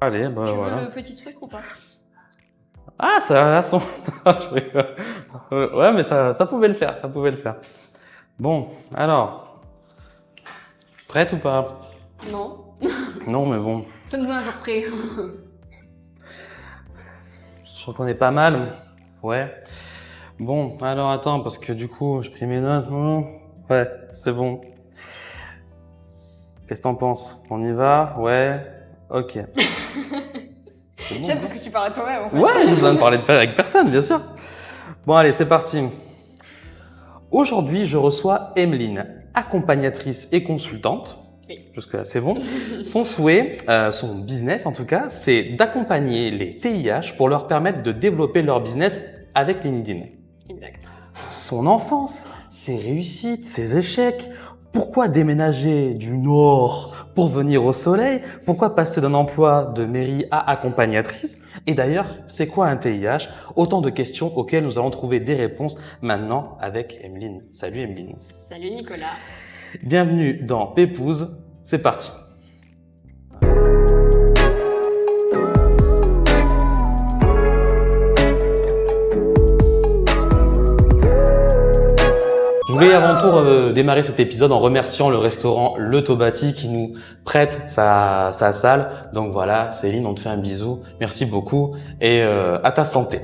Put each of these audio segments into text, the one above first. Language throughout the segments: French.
Allez, bah Tu veux voilà. le petit truc ou pas? Ah, ça a son... Non, je rigole. Ouais, mais ça pouvait le faire, ça pouvait le faire. Bon, alors, prête ou pas? Non. Non, mais bon, Sonne-nous un jour près. je trouve qu'on est pas mal. Ouais. Bon, alors attends, parce que du coup, j'ai pris mes notes. Ouais, c'est bon. Qu'est-ce que t'en penses? On y va? Ouais. Ok. C'est bon, J'aime hein. parce que tu parles à toi-même en fait. Ouais, j'ai besoin de parler avec personne, bien sûr. Bon, allez, c'est parti. Aujourd'hui, je reçois Emeline, accompagnatrice et consultante. Oui. Jusque-là, c'est bon. Son souhait, son business en tout cas, c'est d'accompagner les TIH pour leur permettre de développer leur business avec LinkedIn. Exact. Son enfance, ses réussites, ses échecs. Pourquoi déménager du nord pour venir au soleil? Pourquoi passer d'un emploi de mairie à accompagnatrice? Et d'ailleurs, c'est quoi un TIH? Autant de questions auxquelles nous allons trouver des réponses maintenant avec Emeline. Salut Emeline. Salut Nicolas. Bienvenue dans Pépouze. C'est parti. Je voulais avant tout démarrer cet épisode en remerciant le restaurant Le Tobati qui nous prête sa salle. Donc voilà, Céline, on te fait un bisou. Merci beaucoup et à ta santé.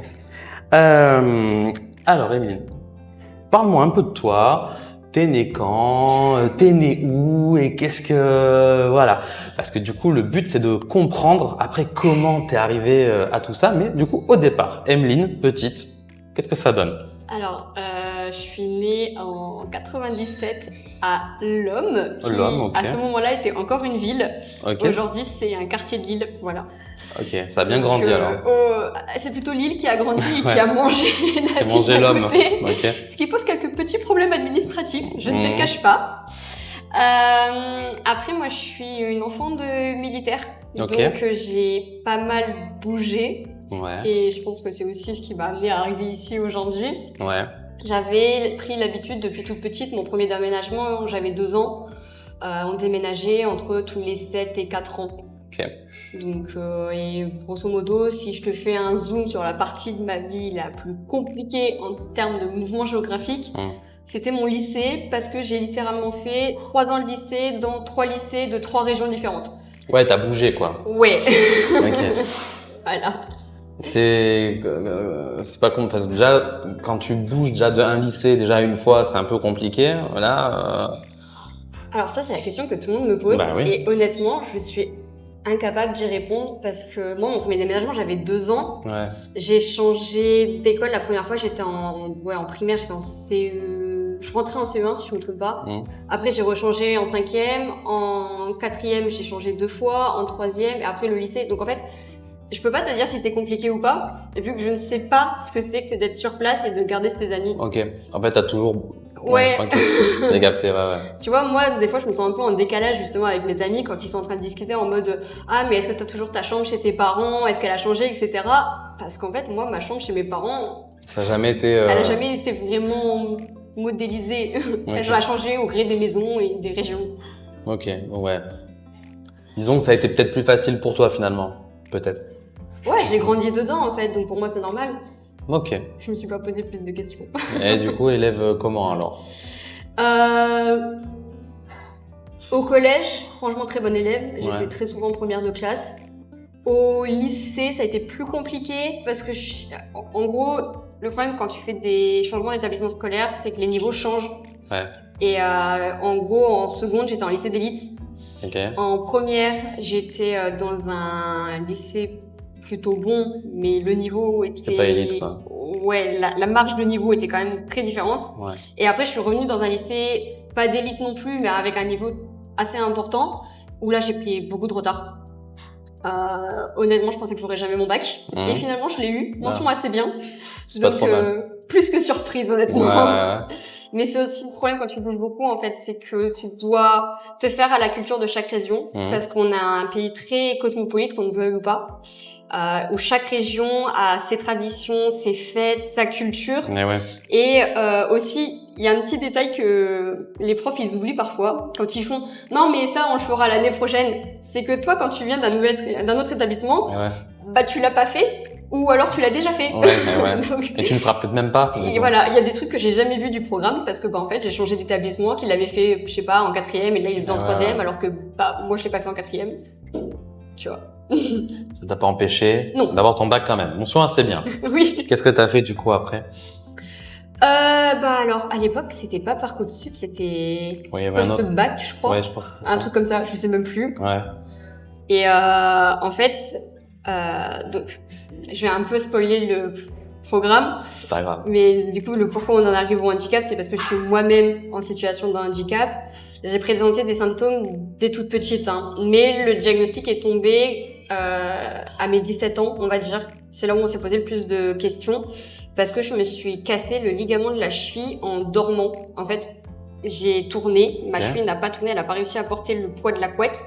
Alors, Émilie, parle-moi un peu de toi. T'es né quand? T'es né où? Et qu'est-ce que... Voilà. Parce que du coup, le but, c'est de comprendre après comment t'es arrivé à tout ça. Mais du coup, au départ, Emeline, petite, qu'est-ce que ça donne? Alors, je suis née en 97 à Lomme, qui Lomme, ok. à ce moment-là était encore une ville. Ok. Aujourd'hui, c'est un quartier de Lille, voilà. Ok, ça a bien Donc, grandi alors. c'est plutôt Lille qui a grandi et Ouais. qui a mangé la J'ai ville mangé d'à l'homme. côté. Ok. Ce qui pose quelques petits problèmes administratifs, je ne te le Mhm. cache pas. Après, moi, je suis une enfant de militaire, Ok. donc j'ai pas mal bougé. Ouais. Et je pense que c'est aussi ce qui m'a amené à arriver ici aujourd'hui. Ouais. J'avais pris l'habitude depuis toute petite, mon premier déménagement, j'avais 2 ans. On déménageait entre tous les 7 et 4 ans. Ok. Donc, et grosso modo, si je te fais un zoom sur la partie de ma vie la plus compliquée en termes de mouvement géographique, c'était mon lycée, parce que j'ai littéralement fait 3 ans de lycée dans 3 lycées de 3 régions différentes. Ouais, t'as bougé quoi. Ouais. Ok. Voilà. C'est pas con parce que déjà quand tu bouges déjà d'un lycée déjà une fois, c'est un peu compliqué. Voilà. Alors ça, c'est la question que tout le monde me pose. Bah oui. Et honnêtement, je suis incapable d'y répondre parce que moi, mon premier déménagement, j'avais 2 ans. Ouais. J'ai changé d'école la première fois, j'étais en primaire, j'étais en CE... Je rentrais en CE1 si je me trompe pas. Après, j'ai rechangé en 5e. En 4e, j'ai changé 2 fois. En 3e, et après le lycée. Donc en fait, je peux pas te dire si c'est compliqué ou pas, vu que je ne sais pas ce que c'est que d'être sur place et de garder ses amis. Ok. En fait, t'as toujours. Ouais. Ok. J'ai capté. Ouais. Tu vois, moi, des fois, je me sens un peu en décalage justement avec mes amis quand ils sont en train de discuter en mode ah, mais est-ce que t'as toujours ta chambre chez tes parents? Est-ce qu'elle a changé, etc. Parce qu'en fait, moi, ma chambre chez mes parents, Ça a jamais été. elle a jamais été vraiment modélisée. Ok. Elle a changé au gré des maisons et des régions. Ok. Ouais. Disons que ça a été peut-être plus facile pour toi finalement. Peut-être. Ouais, j'ai grandi dedans en fait, donc pour moi, c'est normal. Ok. Je me suis pas posé plus de questions. Et du coup, élève comment alors? Au collège, franchement très bon élève. J'étais Ouais. très souvent première de classe. Au lycée, ça a été plus compliqué parce que, en gros, le problème quand tu fais des changements d'établissement scolaire, c'est que les niveaux changent. Ouais. Et en gros, en seconde, j'étais en lycée d'élite. Ok. En première, j'étais dans un lycée plutôt bon, mais le niveau était... C'était pas élite, quoi. Ouais, la marge de niveau était quand même très différente. Ouais. Et après, je suis revenue dans un lycée, pas d'élite non plus, mais avec un niveau assez important, où là, j'ai pris beaucoup de retard. Honnêtement, je pensais que j'aurais jamais mon bac. Et finalement, je l'ai eu. Mention assez bien. C'est pas trop mal. Plus que surprise, honnêtement. Ouais. Mais c'est aussi le problème quand tu bouges beaucoup, en fait, c'est que tu dois te faire à la culture de chaque région, parce qu'on a un pays très cosmopolite, qu'on ne veuille ou pas, où chaque région a ses traditions, ses fêtes, sa culture. Ouais. Et aussi, il y a un petit détail que les profs, ils oublient parfois quand ils font « Non, mais ça, on le fera l'année prochaine ». C'est que toi, quand tu viens d'un autre établissement, bah tu l'as pas fait ou alors tu l'as déjà fait. Donc, et tu ne feras peut-être même pas. Et voilà, il y a des trucs que j'ai jamais vus du programme parce que bah en fait, j'ai changé d'établissement, qu'il avait fait, je sais pas, en 4e et là il le faisait en 3e alors que bah moi je l'ai pas fait en 4e. Tu vois. Ça t'a pas empêché d'avoir ton bac quand même. Mon soin, c'est bien. Oui. Qu'est-ce que t'as fait du coup après? Bah alors, à l'époque, c'était pas Parcoursup, c'était post-bac, je crois. Ouais, je crois que c'était ça. Un truc comme ça, je sais même plus. Ouais. Et en fait, donc, je vais un peu spoiler le programme. C'est pas grave. Mais du coup, le pourquoi on en arrive au handicap, c'est parce que je suis moi-même en situation de handicap. J'ai présenté des symptômes dès toute petite, hein. Mais le diagnostic est tombé à mes 17 ans, on va dire. C'est là où on s'est posé le plus de questions parce que je me suis cassé le ligament de la cheville en dormant. En fait, j'ai tourné, ma cheville n'a pas tourné, elle a pas réussi à porter le poids de la couette.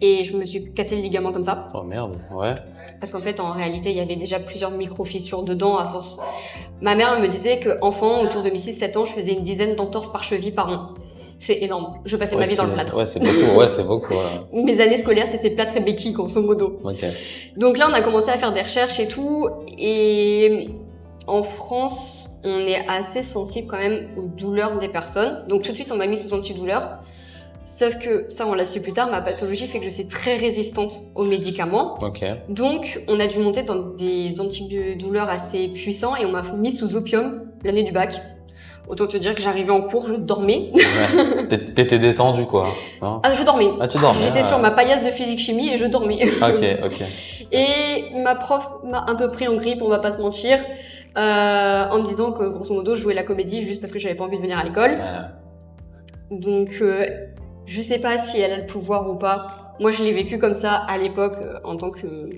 Et je me suis cassé le ligament comme ça. Oh merde, ouais. Parce qu'en fait, en réalité, il y avait déjà plusieurs micro-fissures dedans à force. Ma mère me disait qu'enfant, autour de mes 6-7 ans, je faisais une dizaine d'entorses par cheville par an. C'est énorme. Je passais ma vie dans le plâtre. Ouais, c'est beaucoup. Ouais, c'est beaucoup. Mes années scolaires, c'était plâtre et béquille, grosso modo. Donc là, on a commencé à faire des recherches et tout. Et en France, on est assez sensible quand même aux douleurs des personnes. Donc tout de suite, on m'a mis sous antidouleur. Sauf que, ça on l'a su plus tard, ma pathologie fait que je suis très résistante aux médicaments. Donc, on a dû monter dans des antidouleurs assez puissants et on m'a mis sous opium l'année du bac. Autant te dire que j'arrivais en cours, je dormais. T'étais détendu quoi, hein? Je dormais. Ah, tu dormais. J'étais sur ma paillasse de physique-chimie et je dormais. Ok. Et ma prof m'a un peu pris en grippe, on va pas se mentir, en me disant que, grosso modo, je jouais la comédie juste parce que j'avais pas envie de venir à l'école. Donc, je sais pas si elle a le pouvoir ou pas. Moi, je l'ai vécu comme ça à l'époque en tant que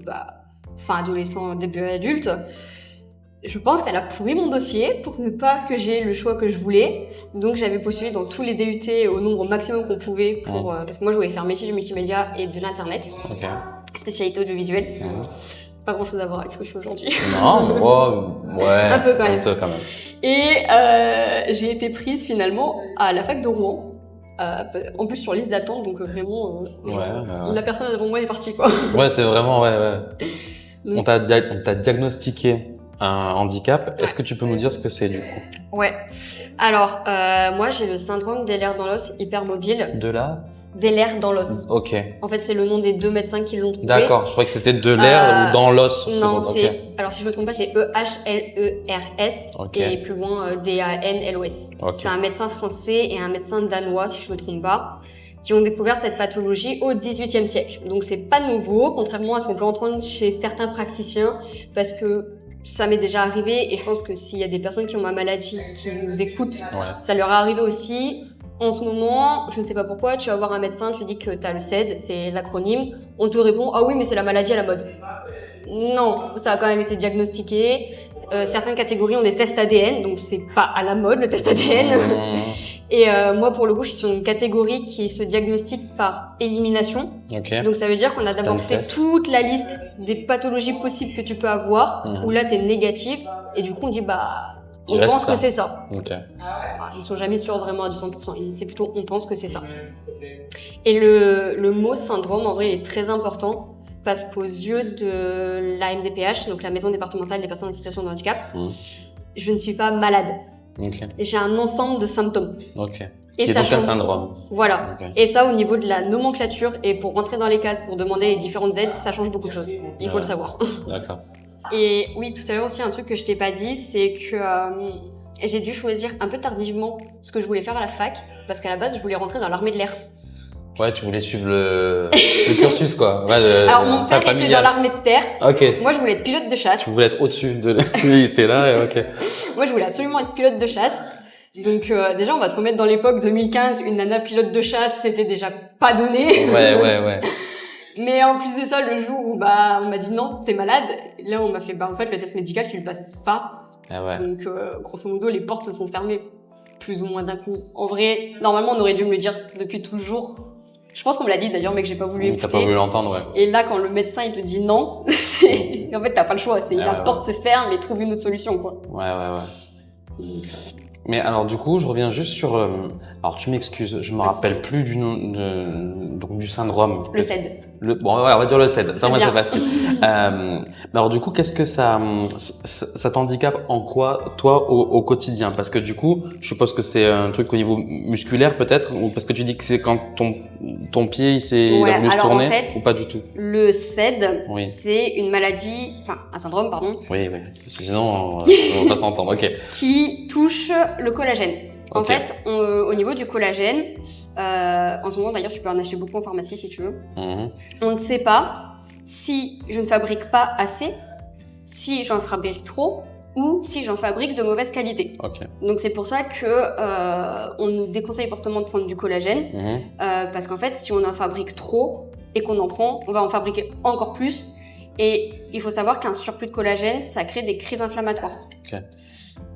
fin adolescent, début adulte. Je pense qu'elle a pourri mon dossier pour ne pas que j'ai le choix que je voulais. Donc, j'avais postulé dans tous les DUT au nombre maximum qu'on pouvait pour parce que moi, je voulais faire métier du multimédia et de l'internet. Spécialité audiovisuelle. Pas grand chose à voir avec ce que je fais aujourd'hui. Non, ouais. Un peu quand même. Et j'ai été prise finalement à la fac de Rouen. En plus sur liste d'attente, donc vraiment la personne devant moi est partie quoi. Ouais, c'est vraiment on t'a diagnostiqué un handicap. Est-ce que tu peux nous dire ce que c'est du coup? Ouais. Alors moi j'ai le syndrome d'Ehlers-Danlos hypermobile. D'Ehlers dans l'os. Ok. En fait, c'est le nom des deux médecins qui l'ont trouvé. D'accord, je croyais que c'était de l'air ou dans l'os. Non, c'est. Alors, si je me trompe pas, c'est E-H-L-E-R-S et plus loin D-A-N-L-O-S. C'est un médecin français et un médecin danois, si je me trompe pas, qui ont découvert cette pathologie au XVIIIe siècle. Donc, c'est pas nouveau, contrairement à ce qu'on peut entendre chez certains praticiens, parce que ça m'est déjà arrivé et je pense que s'il y a des personnes qui ont ma maladie qui nous écoutent, ça leur est arrivé aussi. En ce moment, je ne sais pas pourquoi, tu vas voir un médecin, tu dis que tu as le CED, c'est l'acronyme, on te répond « Ah oui, mais c'est la maladie à la mode ». Non, ça a quand même été diagnostiqué. Certaines catégories ont des tests ADN, donc c'est pas à la mode le test ADN. Et moi, pour le coup, je suis sur une catégorie qui se diagnostique par élimination. Donc ça veut dire qu'on a d'abord fait toute la liste des pathologies possibles que tu peux avoir, où là, tu es négative, et du coup, on dit on pense que c'est ça. Ils sont jamais sûrs vraiment à 200%. C'est plutôt on pense que c'est ça. Et le mot syndrome, en vrai, est très important parce qu'aux yeux de la MDPH, donc la Maison départementale des personnes en situation de handicap, je ne suis pas malade. J'ai un ensemble de symptômes. Et c'est donc un syndrome. Voilà. Et ça, au niveau de la nomenclature et pour rentrer dans les cases, pour demander les différentes aides, ça change beaucoup de choses. Il faut le savoir. D'accord. Et oui, tout à l'heure aussi, un truc que je t'ai pas dit, c'est que j'ai dû choisir un peu tardivement ce que je voulais faire à la fac, parce qu'à la base, je voulais rentrer dans l'armée de l'air. Ouais, tu voulais suivre le cursus, quoi. Alors, mon père était dans l'armée de terre. Moi, je voulais être pilote de chasse. Tu voulais être au-dessus de lui, il était là, Moi, je voulais absolument être pilote de chasse. Donc, déjà, on va se remettre dans l'époque 2015, une nana pilote de chasse, c'était déjà pas donné. Ouais. Mais en plus de ça, le jour où on m'a dit non, t'es malade, là on m'a fait en fait le test médical tu le passes pas. Donc grosso modo les portes se sont fermées plus ou moins d'un coup. En vrai, normalement on aurait dû me le dire depuis tout le jour. Je pense qu'on me l'a dit d'ailleurs mais que j'ai pas voulu écouter. T'as pas voulu l'entendre, Et là quand le médecin il te dit non, en fait t'as pas le choix, la porte se ferme et trouve une autre solution quoi. Ouais. Mais alors du coup, je reviens juste sur... alors tu m'excuses, je me rappelle plus du nom donc du syndrome. Le CED. Bon, ouais, on va dire le CED, ça moi c'est facile. Mais alors du coup, qu'est-ce que ça t'handicape en quoi, toi, au quotidien? Parce que du coup, je suppose que c'est un truc au niveau musculaire peut-être, ou parce que tu dis que c'est quand ton pied il a voulu se tourner, en fait, ou pas du tout? Le CED, c'est une maladie, enfin un syndrome, pardon. Oui, sinon on va pas s'entendre, ok. Qui touche le collagène. En fait, au niveau du collagène, en ce moment d'ailleurs, tu peux en acheter beaucoup en pharmacie si tu veux. On ne sait pas si je ne fabrique pas assez, si j'en fabrique trop ou si j'en fabrique de mauvaise qualité. Donc c'est pour ça que on nous déconseille fortement de prendre du collagène parce qu'en fait, si on en fabrique trop et qu'on en prend, on va en fabriquer encore plus. Et il faut savoir qu'un surplus de collagène, ça crée des crises inflammatoires.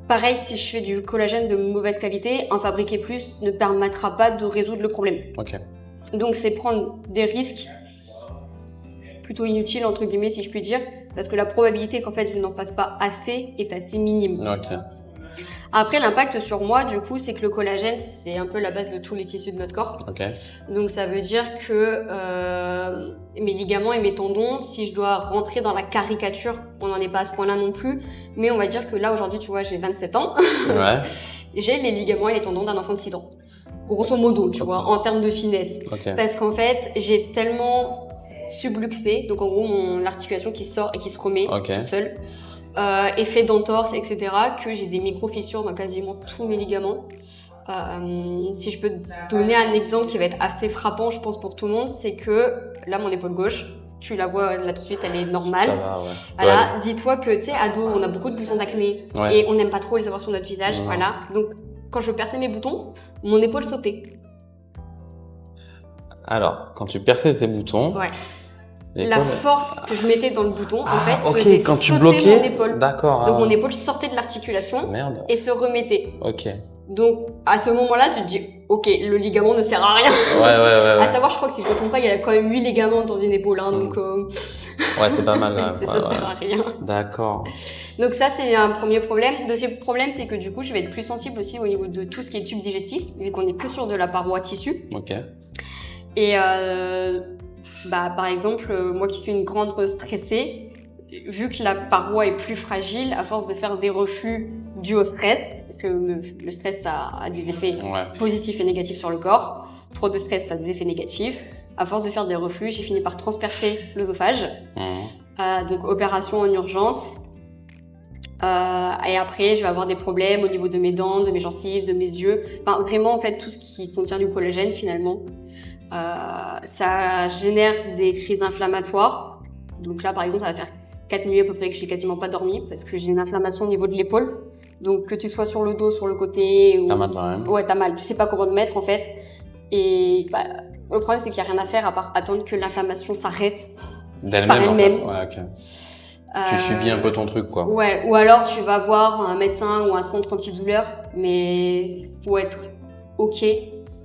Pareil, si je fais du collagène de mauvaise qualité, en fabriquer plus ne permettra pas de résoudre le problème. Donc c'est prendre des risques plutôt inutiles, entre guillemets, si je puis dire, parce que la probabilité qu'en fait je n'en fasse pas assez est assez minime. Après, l'impact sur moi, du coup, c'est que le collagène, c'est un peu la base de tous les tissus de notre corps. Donc ça veut dire que mes ligaments et mes tendons, si je dois rentrer dans la caricature, on n'en est pas à ce point-là non plus, mais on va dire que là, aujourd'hui, tu vois, j'ai 27 ans. J'ai les ligaments et les tendons d'un enfant de 6 ans. Grosso modo, tu vois, en termes de finesse. Parce qu'en fait, j'ai tellement subluxé, donc en gros, l'articulation qui sort et qui se remet toute seule, effet d'entorse, etc., que j'ai des micro-fissures dans quasiment tous mes ligaments. Si je peux te donner un exemple qui va être assez frappant, je pense, pour tout le monde, c'est que là, mon épaule gauche, tu la vois là tout de suite, elle est normale. Voilà, dis-toi que, tu sais, ado, on a beaucoup de boutons d'acné et on n'aime pas trop les avoir sur notre visage. Voilà, donc quand je perçais mes boutons, mon épaule sautait. Alors, quand tu perçais tes boutons... La force que je mettais dans le bouton, en fait, faisait quand tu sauter bloquais, mon épaule. Donc mon épaule sortait de l'articulation et se remettait. Donc à ce moment-là, tu te dis, ok, le ligament ne sert à rien. À savoir, je crois que si je ne me trompe pas, il y a quand même 8 ligaments dans une épaule, hein, donc. C'est pas mal. Ça sert à rien. D'accord. Donc ça, c'est un premier problème. Deuxième problème, c'est que du coup, je vais être plus sensible aussi au niveau de tout ce qui est tube digestif, vu qu'on est que sur de la paroi tissu. Et par exemple, moi qui suis une grande stressée, vu que la paroi est plus fragile, à force de faire des reflux dus au stress, parce que le stress ça a des effets positifs et négatifs sur le corps, trop de stress ça a des effets négatifs, à force de faire des reflux, j'ai fini par transpercer l'œsophage, donc opération en urgence, et après je vais avoir des problèmes au niveau de mes dents, de mes gencives, de mes yeux, enfin vraiment en fait tout ce qui contient du collagène finalement. Ça génère des crises inflammatoires. Donc là, par exemple, ça va faire 4 nuits à peu près que j'ai quasiment pas dormi parce que j'ai une inflammation au niveau de l'épaule. Donc que tu sois sur le dos, sur le côté, ou... T'as mal quand même. T'as mal. Tu sais pas comment te mettre en fait. Et le problème, c'est qu'il y a rien à faire à part attendre que l'inflammation s'arrête par elle-même. Tu subis un peu ton truc, quoi. Ou alors tu vas voir un médecin ou un centre antidouleur, mais faut être ok.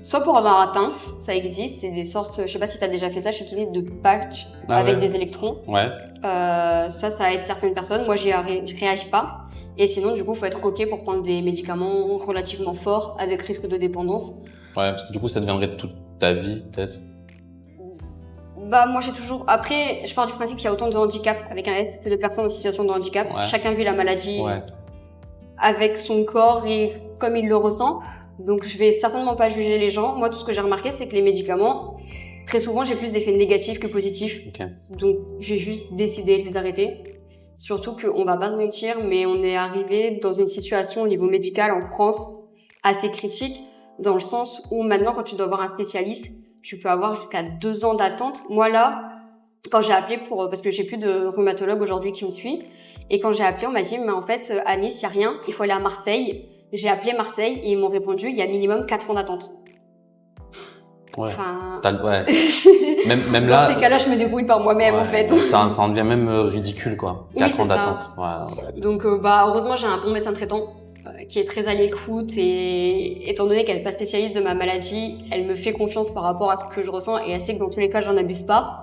Soit pour avoir un TINS, ça existe, c'est des sortes, je sais pas si tu as déjà fait ça chez kiné, de patch avec des électrons. Ça aide certaines personnes. Moi, je réagis pas. Et sinon, du coup, faut être ok pour prendre des médicaments relativement forts avec risque de dépendance. Parce que du coup, ça deviendrait toute ta vie, peut-être. Moi, j'ai toujours. Après, je pars du principe qu'il y a autant de handicaps avec un S que de personnes en situation de handicap. Chacun vit la maladie avec son corps et comme il le ressent. Donc, je vais certainement pas juger les gens. Moi, tout ce que j'ai remarqué, c'est que les médicaments, très souvent, j'ai plus d'effets négatifs que positifs. Donc, j'ai juste décidé de les arrêter. Surtout qu'on va pas se mentir, mais on est arrivé dans une situation au niveau médical en France assez critique, dans le sens où maintenant, quand tu dois voir un spécialiste, tu peux avoir jusqu'à 2 ans d'attente. Moi, là, quand j'ai appelé parce que j'ai plus de rhumatologue aujourd'hui qui me suit, et quand j'ai appelé, on m'a dit, mais en fait, à Nice, il y a rien, il faut aller à Marseille. J'ai appelé Marseille et ils m'ont répondu, il y a minimum 4 ans d'attente. Enfin... même dans là... ces cas-là, je me débrouille par moi-même, en fait. Ça en devient même ridicule, quoi. 4 ans d'attente. Donc, heureusement, j'ai un bon médecin traitant qui est très à l'écoute et étant donné qu'elle n'est pas spécialiste de ma maladie, elle me fait confiance par rapport à ce que je ressens et elle sait que dans tous les cas, j'en abuse pas.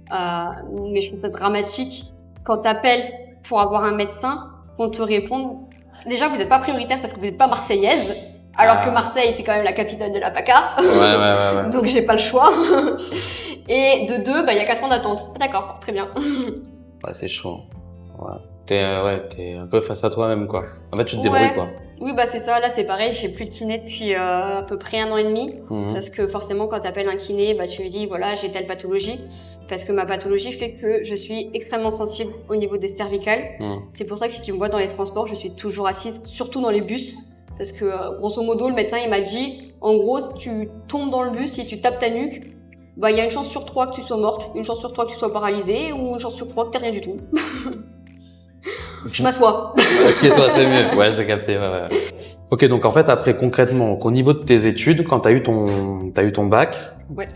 Mais je trouve ça dramatique quand t'appelles pour avoir un médecin, qu'on te réponde Déjà, vous n'êtes pas prioritaire parce que vous n'êtes pas marseillaise. Alors que Marseille, c'est quand même la capitale de la PACA. Ouais. Donc, j'ai pas le choix. Et de deux, il y a 4 ans d'attente. D'accord, très bien. Ouais, c'est chaud. Ouais. T'es un peu face à toi-même, quoi. En fait, tu te débrouilles, quoi. Oui, c'est ça. Là, c'est pareil. J'ai plus de kiné depuis à peu près 1 an et demi. Parce que forcément, quand tu appelles un kiné, tu lui dis, voilà, j'ai telle pathologie. Parce que ma pathologie fait que je suis extrêmement sensible au niveau des cervicales. C'est pour ça que si tu me vois dans les transports, je suis toujours assise, surtout dans les bus. Parce que, grosso modo, le médecin, il m'a dit, en gros, si tu tombes dans le bus et tu tapes ta nuque, il y a une chance sur 3 que tu sois morte, une chance sur 3 que tu sois paralysée, ou une chance sur 3 que t'aies rien du tout. Je m'assois. Assieds-toi, c'est mieux. Ouais, j'ai capté. Ouais. Ok, donc en fait, après, concrètement, au niveau de tes études, quand t'as eu ton bac,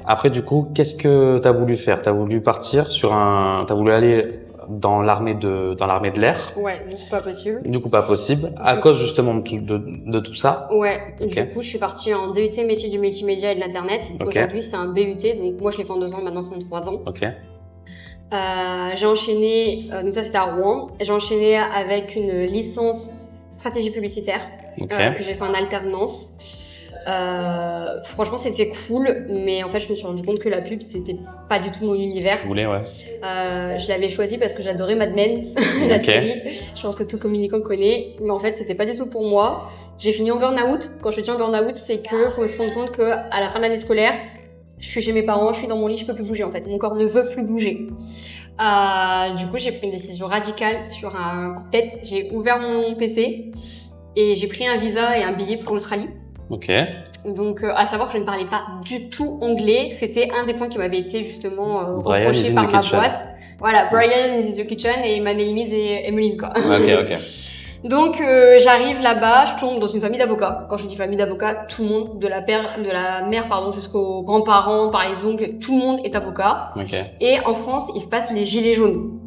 après, du coup, qu'est-ce que t'as voulu faire? T'as voulu partir t'as voulu aller dans l'armée de l'air. Ouais, du coup, pas possible. À cause justement de tout ça. Ouais, du coup, je suis partie en DUT métier du multimédia et de l'internet. Aujourd'hui, c'est un BUT, donc moi, je l'ai fait en 2 ans, maintenant, c'est en 3 ans. J'ai enchaîné, donc ça, c'était à Rouen. J'ai enchaîné avec une licence stratégie publicitaire, que j'ai fait en alternance. Franchement, c'était cool, mais en fait, je me suis rendu compte que la pub, c'était pas du tout mon univers. Je l'avais choisi parce que j'adorais Mad Men, la série. Je pense que tout communicant connaît, mais en fait, c'était pas du tout pour moi. J'ai fini en burn-out. Quand je dis en burn-out, c'est que faut se rendre compte que à la fin de l'année scolaire, je suis chez mes parents, je suis dans mon lit, je peux plus bouger en fait. Mon corps ne veut plus bouger. Du coup, j'ai pris une décision radicale sur un coup de tête. J'ai ouvert mon PC et j'ai pris un visa et un billet pour l'Australie. Donc, à savoir que je ne parlais pas du tout anglais. C'était un des points qui m'avait été justement reproché par ma boîte. Voilà, Brian is in the kitchen et ma name is Emeline, quoi. Donc, j'arrive là-bas, je tombe dans une famille d'avocats. Quand je dis famille d'avocats, tout le monde, de la mère, jusqu'aux grands-parents, par les oncles, tout le monde est avocat. Et en France, il se passe les gilets jaunes.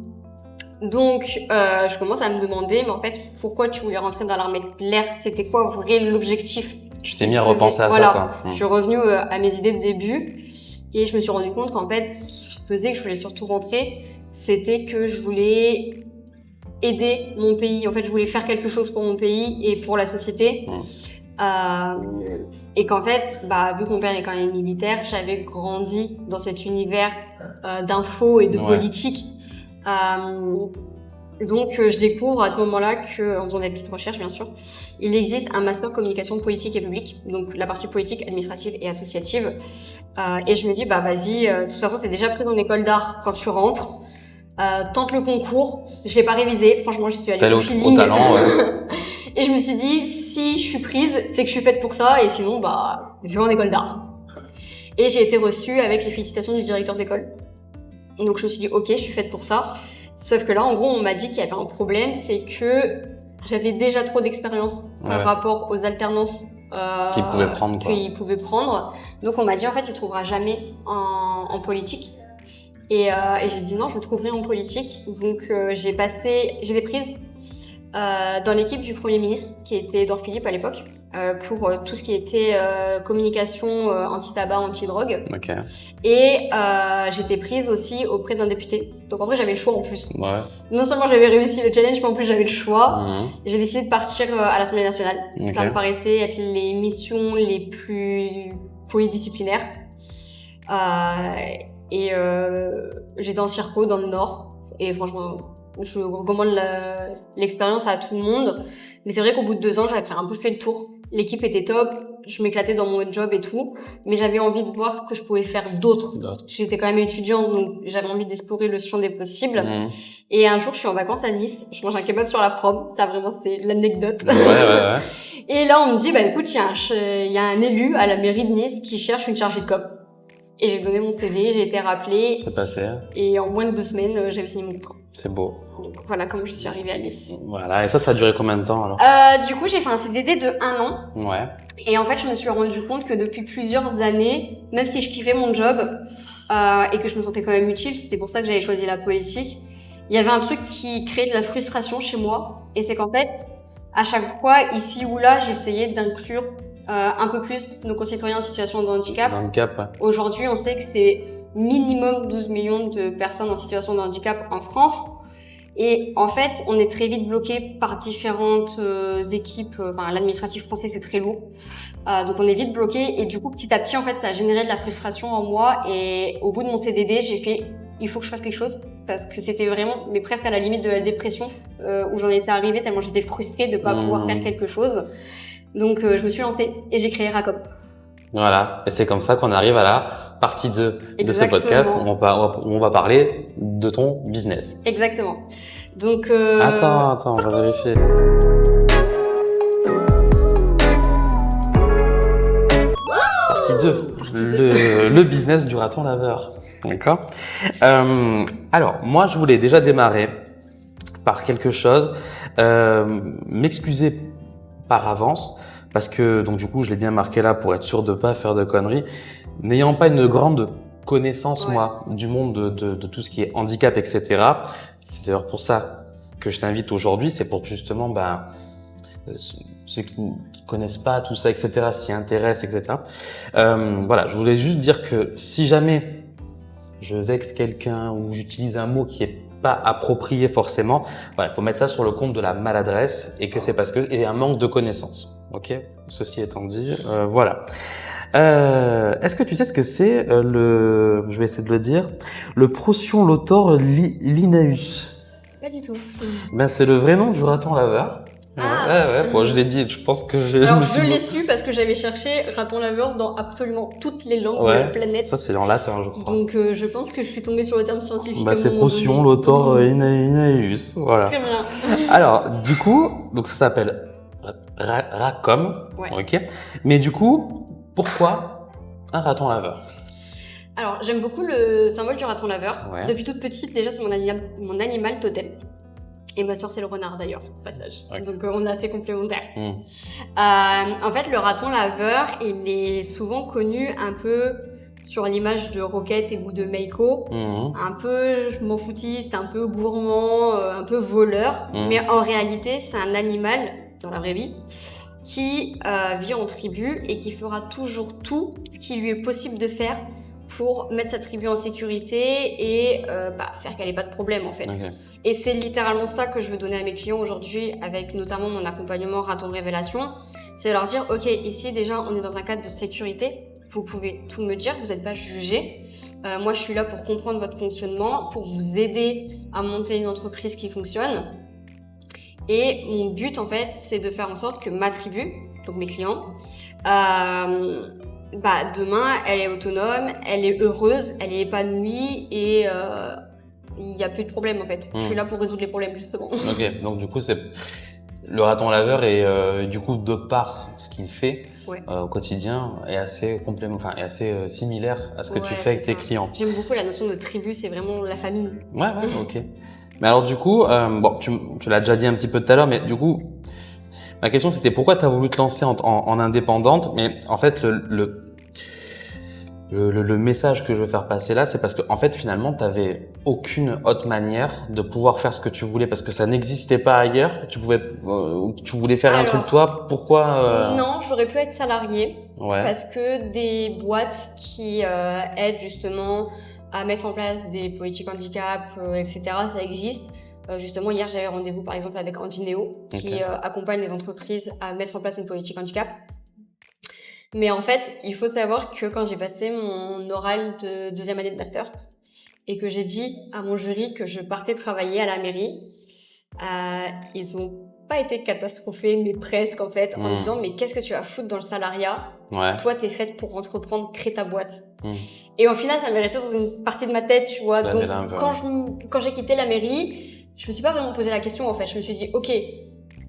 Donc, je commence à me demander, mais en fait, pourquoi tu voulais rentrer dans l'armée de l'air? C'était quoi vrai l'objectif? Tu t'es mis à repenser à ça, quoi. Je suis revenue à mes idées de début et je me suis rendu compte qu'en fait, ce qui faisait que je voulais surtout rentrer, c'était que je voulais aider mon pays. En fait, je voulais faire quelque chose pour mon pays et pour la société. Et qu'en fait, vu que mon père est quand même militaire, j'avais grandi dans cet univers d'infos et de politique. Donc, je découvre à ce moment-là que, en faisant des petites recherches, bien sûr, il existe un master communication politique et publique, donc la partie politique, administrative et associative. Et je me dis, vas-y, de toute façon, c'est déjà pris dans l'école d'art quand tu rentres. Tente le concours. Je l'ai pas révisé. Franchement, j'y suis allée au feeling. Au talent, Et je me suis dit, si je suis prise, c'est que je suis faite pour ça, et sinon, je vais en école d'art. Et j'ai été reçue avec les félicitations du directeur d'école. Donc, je me suis dit, ok, je suis faite pour ça. Sauf que là, en gros, on m'a dit qu'il y avait un problème, c'est que j'avais déjà trop d'expérience par rapport aux alternances qu'ils pouvaient prendre. Donc, on m'a dit, en fait, tu trouveras jamais en politique. Et j'ai dit non, je trouverai en politique. Donc, j'ai été prise dans l'équipe du Premier ministre, qui était Édouard Philippe à l'époque, pour tout ce qui était communication anti-tabac, anti-drogue. Et j'étais prise aussi auprès d'un député. Donc en vrai, j'avais le choix en plus. Non seulement j'avais réussi le challenge, mais en plus j'avais le choix. J'ai décidé de partir à l'Assemblée nationale. Ça me paraissait être les missions les plus polydisciplinaires. Et j'étais en circo dans le Nord. Et franchement, je recommande l'expérience à tout le monde. Mais c'est vrai qu'au bout de 2 ans, j'avais un peu fait le tour. L'équipe était top, je m'éclatais dans mon job et tout. Mais j'avais envie de voir ce que je pouvais faire d'autre. J'étais quand même étudiante, donc j'avais envie d'explorer le champ des possibles. Et un jour, je suis en vacances à Nice. Je mange un kebab sur la prom. Ça, vraiment, c'est l'anecdote. Et là, on me dit, écoute, il y a un élu à la mairie de Nice qui cherche une chargée de com. Et j'ai donné mon CV, j'ai été rappelée. C'est passé. Et en moins de 2 semaines, j'avais signé mon contrat. C'est beau. Donc voilà comment je suis arrivée à Nice. Voilà, et ça a duré combien de temps alors? Du coup, j'ai fait un CDD de 1 an. Et en fait, je me suis rendu compte que depuis plusieurs années, même si je kiffais mon job et que je me sentais quand même utile, c'était pour ça que j'avais choisi la politique, il y avait un truc qui créait de la frustration chez moi. Et c'est qu'en fait, à chaque fois, ici ou là, j'essayais d'inclure un peu plus nos concitoyens en situation de handicap. Aujourd'hui, on sait que c'est minimum 12 millions de personnes en situation de handicap en France. Et en fait, on est très vite bloqué par différentes équipes. Enfin, l'administratif français, c'est très lourd. Donc, on est vite bloqué. Et du coup, petit à petit, en fait, ça a généré de la frustration en moi. Et au bout de mon CDD, j'ai fait, il faut que je fasse quelque chose. Parce que c'était vraiment, mais presque à la limite de la dépression, où j'en étais arrivée tellement j'étais frustrée de pas pouvoir faire quelque chose. Donc, je me suis lancée et j'ai créé Racom. Voilà. Et c'est comme ça qu'on arrive à la partie 2 de ce podcast où on va parler de ton business. Exactement. Donc, Attends, on va vérifier. Partie 2. Le business du raton laveur. D'accord. Alors, moi, je voulais déjà démarrer par quelque chose, m'excuser par avance, parce que, donc, du coup, je l'ai bien marqué là pour être sûr de pas faire de conneries. N'ayant pas une grande connaissance, moi, du monde de tout ce qui est handicap, etc. C'est d'ailleurs pour ça que je t'invite aujourd'hui, c'est pour que justement, ceux qui connaissent pas tout ça, etc., s'y intéressent, etc. Voilà, je voulais juste dire que si jamais je vexe quelqu'un ou j'utilise un mot qui est pas approprié forcément, voilà, il faut mettre ça sur le compte de la maladresse et que c'est parce que il y a un manque de connaissances. Ok. Ceci étant dit, voilà. Est-ce que tu sais ce que c'est je vais essayer de le dire, le Procyon-Lotor Linnaeus? Pas du tout. C'est le vrai nom du raton laveur. Ouais. Bon, je l'ai dit, je pense que je l'ai su parce que j'avais cherché raton laveur dans absolument toutes les langues de la planète. Ça, c'est en latin, je crois. Donc, je pense que je suis tombée sur le terme scientifique. C'est Procyon-Lotor Linnaeus. Voilà. Très bien. Alors, du coup, donc ça s'appelle Racom. Ouais. Ok. Mais du coup, pourquoi un raton laveur? Alors, j'aime beaucoup le symbole du raton laveur. Ouais. Depuis toute petite, déjà, c'est mon animal totem. Et ma soeur, c'est le renard d'ailleurs, au passage. Okay. Donc, on est assez complémentaires. En fait, le raton laveur, il est souvent connu un peu sur l'image de Rocket ou de Meiko. Un peu, je m'en foutiste, un peu gourmand, un peu voleur. Mais en réalité, c'est un animal, dans la vraie vie, qui vit en tribu et qui fera toujours tout ce qui lui est possible de faire pour mettre sa tribu en sécurité et faire qu'elle ait pas de problème en fait. Okay. Et c'est littéralement ça que je veux donner à mes clients aujourd'hui avec notamment mon accompagnement raton révélation. C'est leur dire, ok, ici déjà on est dans un cadre de sécurité, vous pouvez tout me dire, vous n'êtes pas jugé. Moi je suis là pour comprendre votre fonctionnement, pour vous aider à monter une entreprise qui fonctionne. Et mon but en fait c'est de faire en sorte que ma tribu, donc mes clients, demain, elle est autonome, elle est heureuse, elle est épanouie et il n'y a plus de problème en fait. Je suis là pour résoudre les problèmes justement. Ok, donc du coup, le raton laveur et du coup, de par ce qu'il fait au quotidien, est assez similaire à ce que tu fais avec tes clients. J'aime beaucoup la notion de tribu, c'est vraiment la famille. Ouais, ok. Mais alors du coup, tu l'as déjà dit un petit peu tout à l'heure, mais du coup, ma question c'était pourquoi tu as voulu te lancer en indépendante, mais en fait le message que je veux faire passer là, c'est parce que en fait finalement tu n'avais aucune autre manière de pouvoir faire ce que tu voulais parce que ça n'existait pas ailleurs. Tu voulais faire un truc toi. Pourquoi Non, j'aurais pu être salariée parce que des boîtes qui aident justement à mettre en place des politiques handicap, etc. Ça existe. Justement, hier, j'avais rendez-vous par exemple avec Andineo qui accompagne les entreprises à mettre en place une politique handicap. Mais en fait, il faut savoir que quand j'ai passé mon oral de deuxième année de master et que j'ai dit à mon jury que je partais travailler à la mairie, ils ont pas été catastrophés, mais presque en fait, en disant mais qu'est-ce que tu vas foutre dans le salariat ? Toi, t'es faite pour entreprendre, crée ta boîte. Et au final, ça m'est resté dans une partie de ma tête, tu vois. Donc, quand j'ai quitté la mairie, je me suis pas vraiment posé la question en fait. Je me suis dit, ok,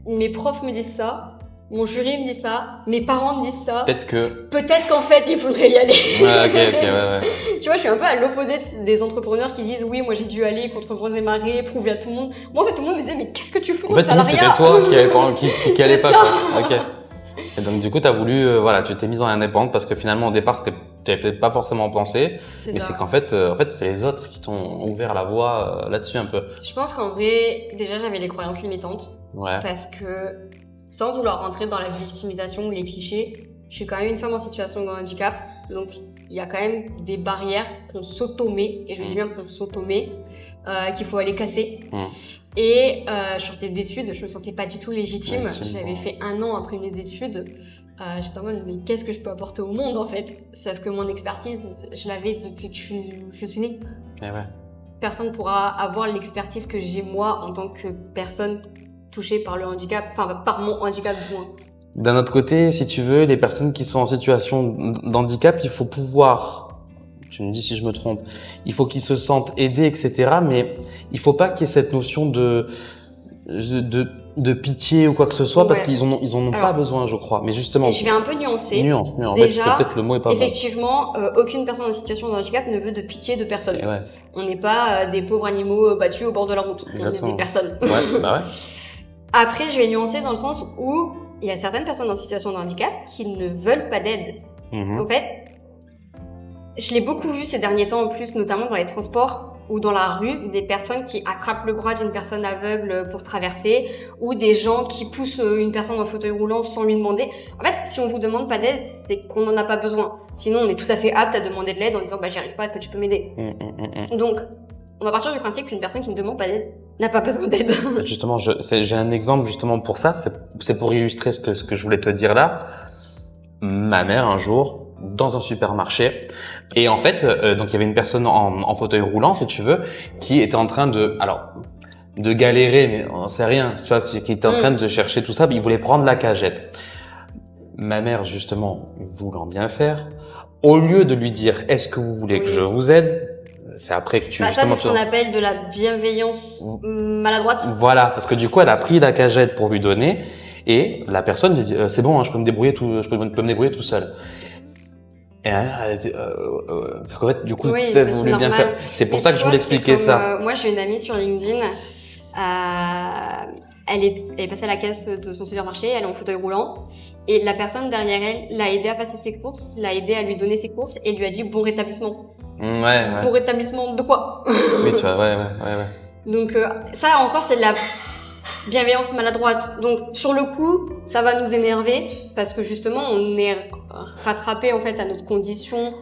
mes profs me disent ça, mon jury me dit ça, mes parents me disent ça. Peut-être qu'en fait, il faudrait y aller. Ouais. Tu vois, je suis un peu à l'opposé des entrepreneurs qui disent oui, moi j'ai dû aller contre vents et marées, prouver à tout le monde. Moi, en fait, tout le monde me disait mais qu'est-ce que tu fous dans le salariat ? C'était toi qui allait pas quoi. Ok. Et donc du coup, t'as voulu, tu t'es mise en indépendante parce que finalement au départ, t'avais peut-être pas forcément pensé, mais c'est qu'en fait, c'est les autres qui t'ont ouvert la voie là-dessus un peu. Je pense qu'en vrai, déjà j'avais les croyances limitantes. Ouais. Parce que sans vouloir rentrer dans la victimisation ou les clichés, je suis quand même une femme en situation de handicap, donc il y a quand même des barrières qu'on s'auto-met, et je dis bien qu'on s'auto-met, qu'il faut aller casser. je sortais d'études, je me sentais pas du tout légitime. J'avais fait 1 an après mes études. J'étais en mode, mais qu'est-ce que je peux apporter au monde en fait? Sauf que mon expertise, je l'avais depuis que je suis née. Et ouais. Personne pourra avoir l'expertise que j'ai moi en tant que personne touchée par le handicap, enfin par mon handicap du moins. D'un autre côté, si tu veux, les personnes qui sont en situation d'handicap, il faut pouvoir, tu me dis si je me trompe, il faut qu'ils se sentent aidés, etc. Mais il faut pas qu'il y ait cette notion de pitié ou quoi que ce soit, parce qu'ils en ont pas besoin, je crois. Mais justement, je vais un peu nuancer. Nuance. Déjà, peut-être le mot est pas effectivement, aucune personne en situation de handicap ne veut de pitié de personne. Ouais. On n'est pas des pauvres animaux battus au bord de la route. Exactement. On est des personnes. Ouais, bah ouais. Après, je vais nuancer dans le sens où il y a certaines personnes en situation de handicap qui ne veulent pas d'aide. En fait, je l'ai beaucoup vu ces derniers temps en plus, notamment dans les transports ou dans la rue, des personnes qui attrapent le bras d'une personne aveugle pour traverser, ou des gens qui poussent une personne en fauteuil roulant sans lui demander. En fait, si on vous demande pas d'aide, c'est qu'on n'en a pas besoin. Sinon, on est tout à fait apte à demander de l'aide en disant, j'y arrive pas, est-ce que tu peux m'aider? Donc, on va partir du principe qu'une personne qui ne demande pas d'aide n'a pas besoin d'aide. Justement, j'ai un exemple justement pour ça, c'est pour illustrer ce que je voulais te dire là. Ma mère, un jour, dans un supermarché, et en fait, donc il y avait une personne en fauteuil roulant, si tu veux, qui était en train de galérer, mais on sait rien, tu vois, qui était en train de chercher tout ça, il voulait prendre la cagette. Ma mère, justement, voulant bien faire, au lieu de lui dire, est-ce que vous voulez que je vous aide? C'est après que ça, c'est ce qu'on appelle de la bienveillance maladroite. Voilà, parce que du coup, elle a pris la cagette pour lui donner, et la personne lui dit, c'est bon, je peux me débrouiller tout seul. Et parce qu'en fait, du coup, t'as voulu bien faire. C'est pour ça que je voulais expliquer ça. Moi, j'ai une amie sur LinkedIn. Elle est passée à la caisse de son supermarché. Elle est en fauteuil roulant. Et la personne derrière elle l'a aidé à passer ses courses, l'a aidé à lui donner ses courses et lui a dit bon rétablissement. Ouais. Bon rétablissement de quoi? Oui, tu vois, ouais. Donc, ça encore, c'est de la bienveillance maladroite. Donc, sur le coup, ça va nous énerver parce que justement, on est rattrapé en fait à notre condition.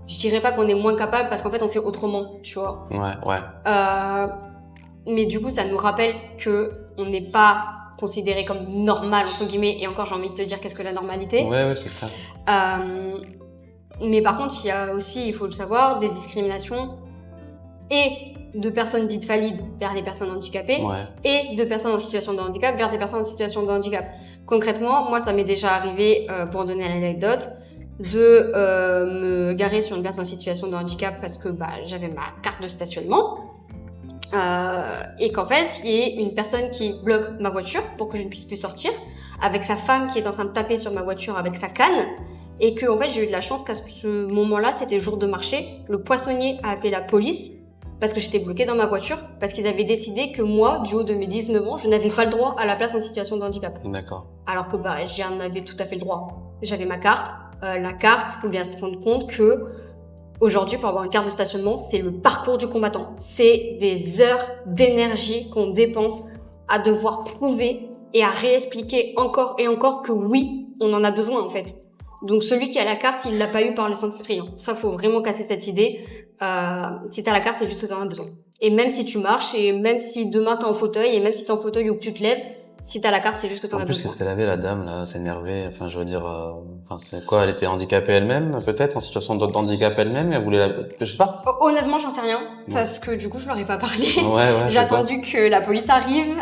Je dirais pas qu'on est moins capable parce qu'en fait, on fait autrement, tu vois. Ouais. Mais du coup, ça nous rappelle que on n'est pas considéré comme normal entre guillemets. Et encore, j'ai envie de te dire qu'est-ce que la normalité. Ouais, c'est ça. Mais par contre, il y a aussi, il faut le savoir, des discriminations et de personnes dites valides vers des personnes handicapées et de personnes en situation de handicap vers des personnes en situation de handicap. Concrètement, moi, ça m'est déjà arrivé, pour en donner l'anecdote, de me garer sur une personne en situation de handicap parce que j'avais ma carte de stationnement et qu'en fait, il y ait une personne qui bloque ma voiture pour que je ne puisse plus sortir, avec sa femme qui est en train de taper sur ma voiture avec sa canne. Et que, en fait, j'ai eu de la chance qu'à ce moment-là, c'était jour de marché. Le poissonnier a appelé la police parce que j'étais bloquée dans ma voiture, parce qu'ils avaient décidé que moi, du haut de mes 19 ans, je n'avais pas le droit à la place en situation de handicap. D'accord. Alors que j'en avais tout à fait le droit. J'avais ma carte. La carte, faut bien se rendre compte que aujourd'hui, pour avoir une carte de stationnement, c'est le parcours du combattant. C'est des heures d'énergie qu'on dépense à devoir prouver et à réexpliquer encore et encore que oui, on en a besoin en fait. Donc celui qui a la carte, il l'a pas eu par le Saint-Esprit. Ça, faut vraiment casser cette idée. Si t'as la carte, c'est juste que t'en as besoin. Et même si tu marches, et même si demain t'es en fauteuil, et même si t'es en fauteuil ou que tu te lèves, si t'as la carte, c'est juste que t'en as besoin. En plus, qu'est-ce qu'elle avait, la dame, là, s'énerver? Enfin, je veux dire, c'est quoi? Elle était handicapée elle-même, peut-être, en situation de handicap elle-même, et elle voulait je sais pas. Honnêtement, j'en sais rien, parce que du coup, je leur ai pas parlé. Ouais. J'ai attendu que la police arrive.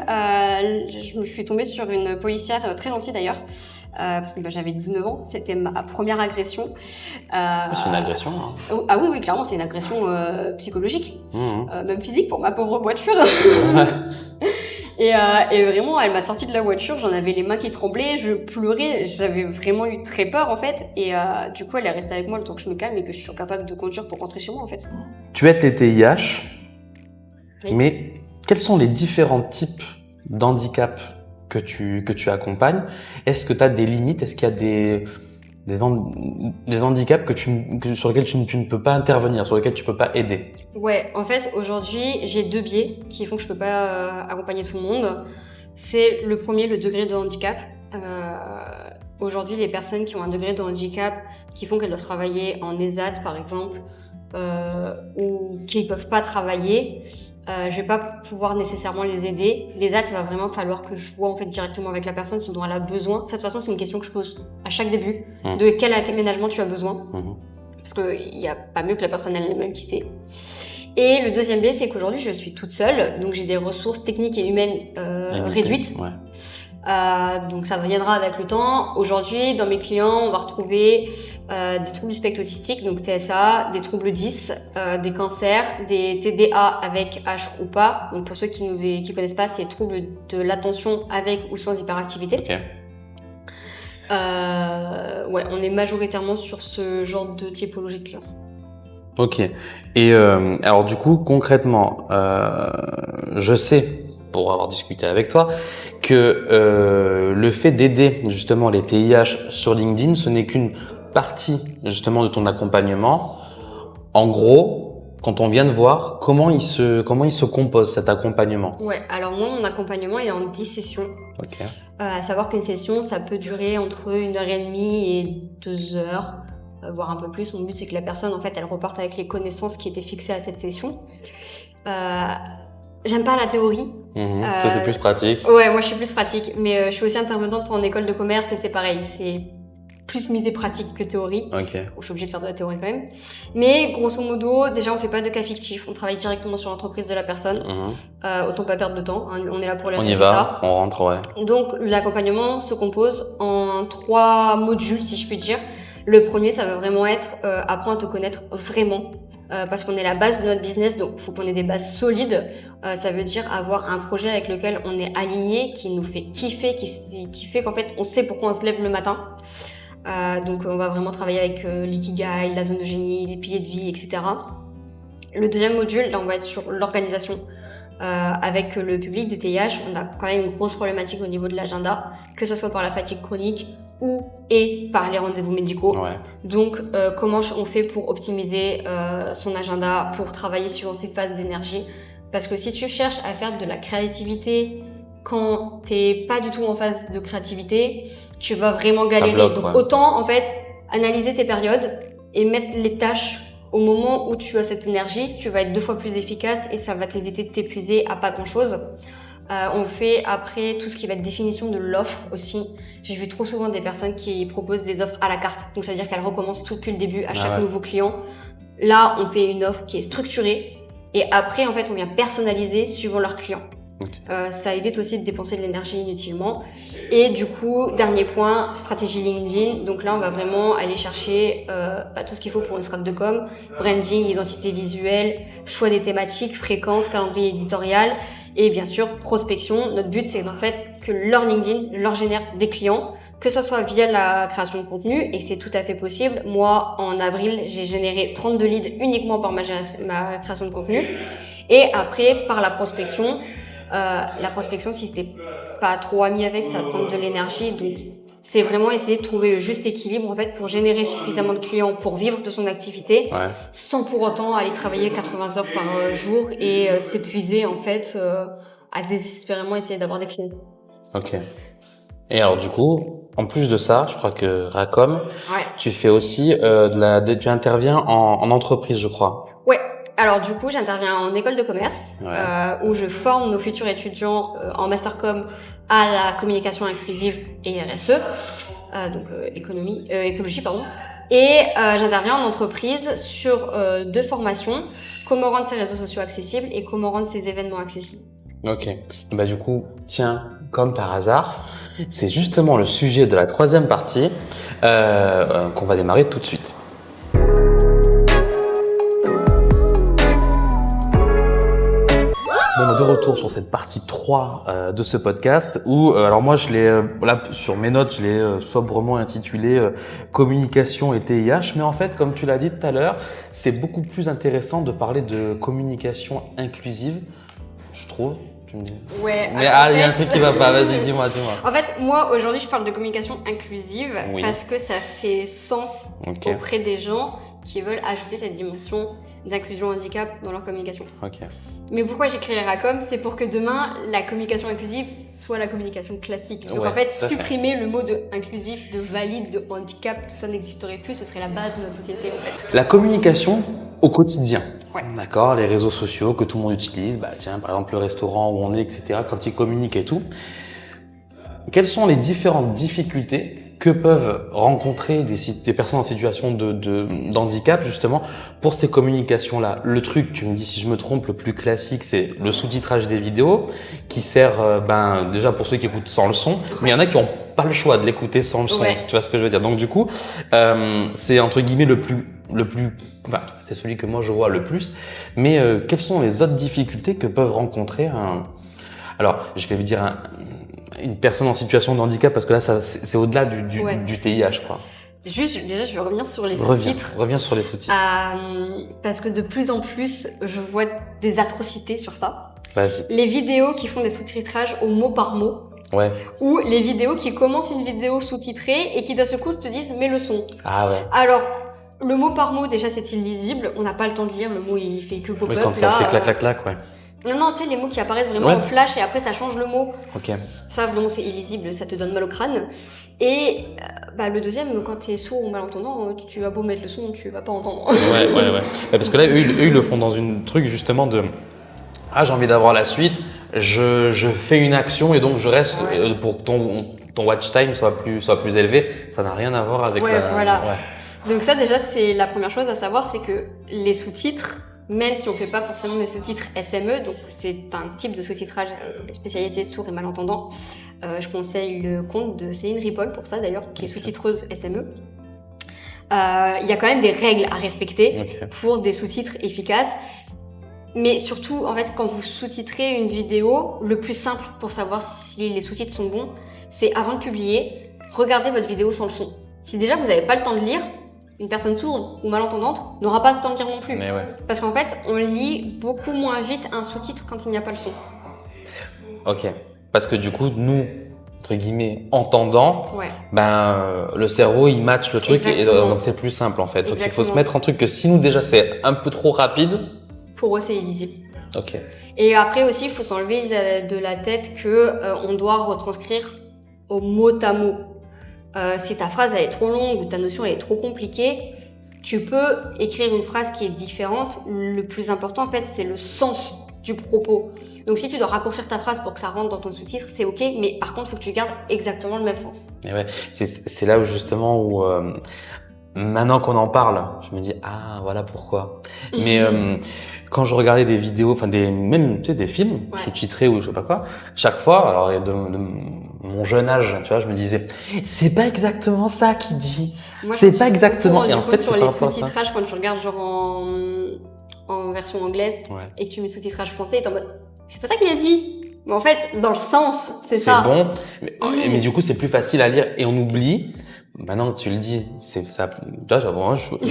Je suis tombée sur une policière très gentille d'ailleurs. Parce que j'avais 19 ans, c'était ma première agression. C'est une agression, hein. Ah oui, clairement, c'est une agression psychologique, même physique pour ma pauvre voiture. Et vraiment, elle m'a sorti de la voiture, j'en avais les mains qui tremblaient, je pleurais, j'avais vraiment eu très peur en fait. Et du coup, elle est restée avec moi le temps que je me calme et que je suis capable de conduire pour rentrer chez moi en fait. Tu aides les TIH, mais quels sont les différents types d'handicap que tu accompagnes? Est-ce que tu as des limites? Est-ce qu'il y a des handicaps sur lesquels tu ne peux pas intervenir, sur lesquels tu peux pas aider? Ouais, en fait, aujourd'hui, j'ai 2 biais qui font que je peux pas accompagner tout le monde. C'est le premier, le degré de handicap. Aujourd'hui, les personnes qui ont un degré de handicap qui font qu'elles doivent travailler en ESAT, par exemple, ou qui peuvent pas travailler, Je vais pas pouvoir nécessairement les aider. Les aides, il va vraiment falloir que je vois en fait directement avec la personne ce dont elle a besoin. Ça, de toute façon, c'est une question que je pose à chaque début. De quel aménagement tu as besoin. Parce qu'il n'y a pas mieux que la personne elle-même qui sait. Et le deuxième biais, c'est qu'aujourd'hui, je suis toute seule. Donc, j'ai des ressources techniques et humaines réduites. Donc, ça viendra avec le temps. Aujourd'hui, dans mes clients, on va retrouver des troubles du spectre autistique, donc TSA, des troubles 10, des cancers, des TDA avec H ou pas. Donc, pour ceux qui connaissent pas, c'est troubles de l'attention avec ou sans hyperactivité. Okay. On est majoritairement sur ce genre de typologie de clients. Ok. Et alors du coup, concrètement, je sais, pour avoir discuté avec toi, que le fait d'aider justement les TIH sur LinkedIn, ce n'est qu'une partie justement de ton accompagnement. En gros, quand on vient de voir, comment il se compose cet accompagnement? Ouais, alors moi, mon accompagnement il est en 10 sessions. Ok. À savoir qu'une session, ça peut durer entre 1h30 et 2 heures. Voire un peu plus. Mon but, c'est que la personne, en fait, elle reparte avec les connaissances qui étaient fixées à cette session. J'aime pas la théorie. Ça, c'est plus pratique. Ouais, moi, je suis plus pratique. Mais je suis aussi intervenante en école de commerce et c'est pareil. C'est plus misé pratique que théorie. Ok. Je suis obligée de faire de la théorie quand même. Mais grosso modo, déjà, on fait pas de cas fictifs. On travaille directement sur l'entreprise de la personne. Autant pas perdre de temps. Hein. On est là pour les résultats. On y va, on rentre, ouais. Donc, l'accompagnement se compose en 3 modules, si je puis dire. Le premier, ça va vraiment être apprendre à te connaître vraiment, parce qu'on est la base de notre business, donc il faut qu'on ait des bases solides. Ça veut dire avoir un projet avec lequel on est aligné, qui nous fait kiffer, qui fait qu'en fait on sait pourquoi on se lève le matin. Donc on va vraiment travailler avec l'ikigai, la zone de génie, les piliers de vie, etc. Le deuxième module, là on va être sur l'organisation. Avec le public des TIH, on a quand même une grosse problématique au niveau de l'agenda, que ce soit par la fatigue chronique et par les rendez-vous médicaux. Ouais. Donc, comment on fait pour optimiser son agenda, pour travailler suivant ses phases d'énergie? Parce que si tu cherches à faire de la créativité quand t'es pas du tout en phase de créativité, tu vas vraiment galérer. Bloque, donc, ouais. autant en fait analyser tes périodes et mettre les tâches au moment où tu as cette énergie, tu vas être 2 fois plus efficace et ça va t'éviter de t'épuiser à pas grand-chose. On fait après tout ce qui va être définition de l'offre aussi. J'ai vu trop souvent des personnes qui proposent des offres à la carte. Donc ça veut dire qu'elles recommencent tout depuis le début à chaque nouveau client. Là, on fait une offre qui est structurée et après, en fait, on vient personnaliser suivant leurs clients. Ça évite aussi de dépenser de l'énergie inutilement. Et du coup, dernier point, stratégie LinkedIn. Donc là, on va vraiment aller chercher tout ce qu'il faut pour une strat de com, branding, identité visuelle, choix des thématiques, fréquence, calendrier éditorial et bien sûr prospection. Notre but, c'est en fait que leur LinkedIn leur génère des clients, que ce soit via la création de contenu, et c'est tout à fait possible. Moi, en avril, j'ai généré 32 leads uniquement par ma création de contenu. Et après, par la prospection, si c'était pas trop ami avec, ça va prendre de l'énergie. Donc, c'est vraiment essayer de trouver le juste équilibre, en fait, pour générer suffisamment de clients pour vivre de son activité, sans pour autant aller travailler 80 heures par jour et s'épuiser, en fait, à désespérément essayer d'avoir des clients. Ok. Et alors, du coup, en plus de ça, je crois que Racom, tu fais aussi tu interviens en entreprise, je crois. Ouais. Alors du coup, j'interviens en école de commerce où je forme nos futurs étudiants en mastercom à la communication inclusive et RSE, donc écologie pardon. Et j'interviens en entreprise sur 2 formations, comment rendre ses réseaux sociaux accessibles et comment rendre ses événements accessibles. Ok. Bah du coup, tiens, comme par hasard, c'est justement le sujet de la 3e partie qu'on va démarrer tout de suite. Bon, de retour sur cette partie 3 de ce podcast où, alors moi je l'ai, là sur mes notes, je l'ai sobrement intitulé communication et TIH, mais en fait, comme tu l'as dit tout à l'heure, c'est beaucoup plus intéressant de parler de communication inclusive, je trouve. Tu me dis. Ouais. Mais il y a un truc qui va pas, vas-y, dis-moi. En fait, moi aujourd'hui je parle de communication inclusive parce que ça fait sens auprès des gens qui veulent ajouter cette dimension d'inclusion handicap dans leur communication. Mais pourquoi j'ai créé Racom? C'est pour que demain, la communication inclusive soit la communication classique. Donc en fait, supprimer le mot de inclusif, de valide, de handicap, tout ça n'existerait plus, ce serait la base de notre société en fait. La communication au quotidien. Ouais. D'accord, les réseaux sociaux que tout le monde utilise, bah tiens, par exemple le restaurant où on est, etc., quand ils communiquent et tout. Quelles sont les différentes difficultés que peuvent rencontrer des personnes en situation d'handicap justement pour ces communications-là? Le truc, tu me dis si je me trompe, le plus classique, c'est le sous-titrage des vidéos qui sert déjà pour ceux qui écoutent sans le son, mais il y en a qui n'ont pas le choix de l'écouter sans le son, si tu vois ce que je veux dire. Donc du coup, c'est entre guillemets le plus, enfin, c'est celui que moi je vois le plus. Mais quelles sont les autres difficultés que peuvent rencontrer alors je vais vous dire une personne en situation de handicap, parce que là, c'est au-delà du TIH, quoi. Déjà, je vais revenir sur les sous-titres. Reviens sur les sous-titres. Parce que de plus en plus, je vois des atrocités sur ça. Vas-y. Les vidéos qui font des sous-titrages au mot par mot. Ouais. Ou les vidéos qui commencent une vidéo sous-titrée et qui d'un seul coup te disent « mets le son ». Ah ouais. Alors, le mot par mot, déjà, c'est illisible. On n'a pas le temps de lire. Le mot, il fait que pop-up. Oui, quand ça fait clac, clac, clac, ouais. Non, tu sais, les mots qui apparaissent vraiment en flash et après ça change le mot. Ok. Ça, vraiment, c'est illisible, ça te donne mal au crâne. Et le deuxième, quand t'es sourd ou malentendant, tu vas beau mettre le son, tu vas pas entendre. Ouais. Parce que là, eux, ils le font dans une truc justement de « Ah, j'ai envie d'avoir la suite, je fais une action et donc je reste pour que ton watch time soit plus élevé. » Ça n'a rien à voir avec voilà. Donc ça, déjà, c'est la première chose à savoir, c'est que les sous-titres, même si on fait pas forcément des sous-titres SME, donc c'est un type de sous-titrage spécialisé sourds et malentendants. Je conseille le compte de Céline Ripoll pour ça d'ailleurs, qui est sous-titreuse SME. Il y a quand même des règles à respecter pour des sous-titres efficaces. Mais surtout, en fait, quand vous sous-titrez une vidéo, le plus simple pour savoir si les sous-titres sont bons, c'est avant de publier, regardez votre vidéo sans le son. Si déjà vous n'avez pas le temps de lire, une personne sourde ou malentendante n'aura pas le temps de lire non plus. Mais ouais. Parce qu'en fait, on lit beaucoup moins vite un sous-titre quand il n'y a pas le son. Ok. Parce que du coup, nous, entre guillemets, entendants, le cerveau, il match le truc et donc c'est plus simple en fait. Donc il faut se mettre un truc que si nous déjà c'est un peu trop rapide. Pour eux, c'est illisible. Ok. Et après aussi, il faut s'enlever de la tête que on doit retranscrire au mot à mot. Si ta phrase elle est trop longue ou ta notion elle est trop compliquée, tu peux écrire une phrase qui est différente. Le plus important en fait, c'est le sens du propos. Donc si tu dois raccourcir ta phrase pour que ça rentre dans ton sous-titre, c'est ok, mais par contre, il faut que tu gardes exactement le même sens. Et ouais, c'est là où justement où maintenant qu'on en parle, je me dis ah voilà pourquoi. Mais quand je regardais des vidéos, enfin même tu sais des films sous-titrés ou je sais pas quoi, chaque fois, alors de mon jeune âge, tu vois, je me disais c'est pas exactement ça qu'il dit. C'est pas exactement. Et en fait, sur les sous-titrages, quand tu regardes genre en version anglaise et que tu mets sous-titrage français, et t'es en mode c'est pas ça qu'il a dit. Mais en fait, dans le sens, c'est ça. C'est bon, mais du coup, c'est plus facile à lire et on oublie. Maintenant que tu le dis, c'est ça. Là, je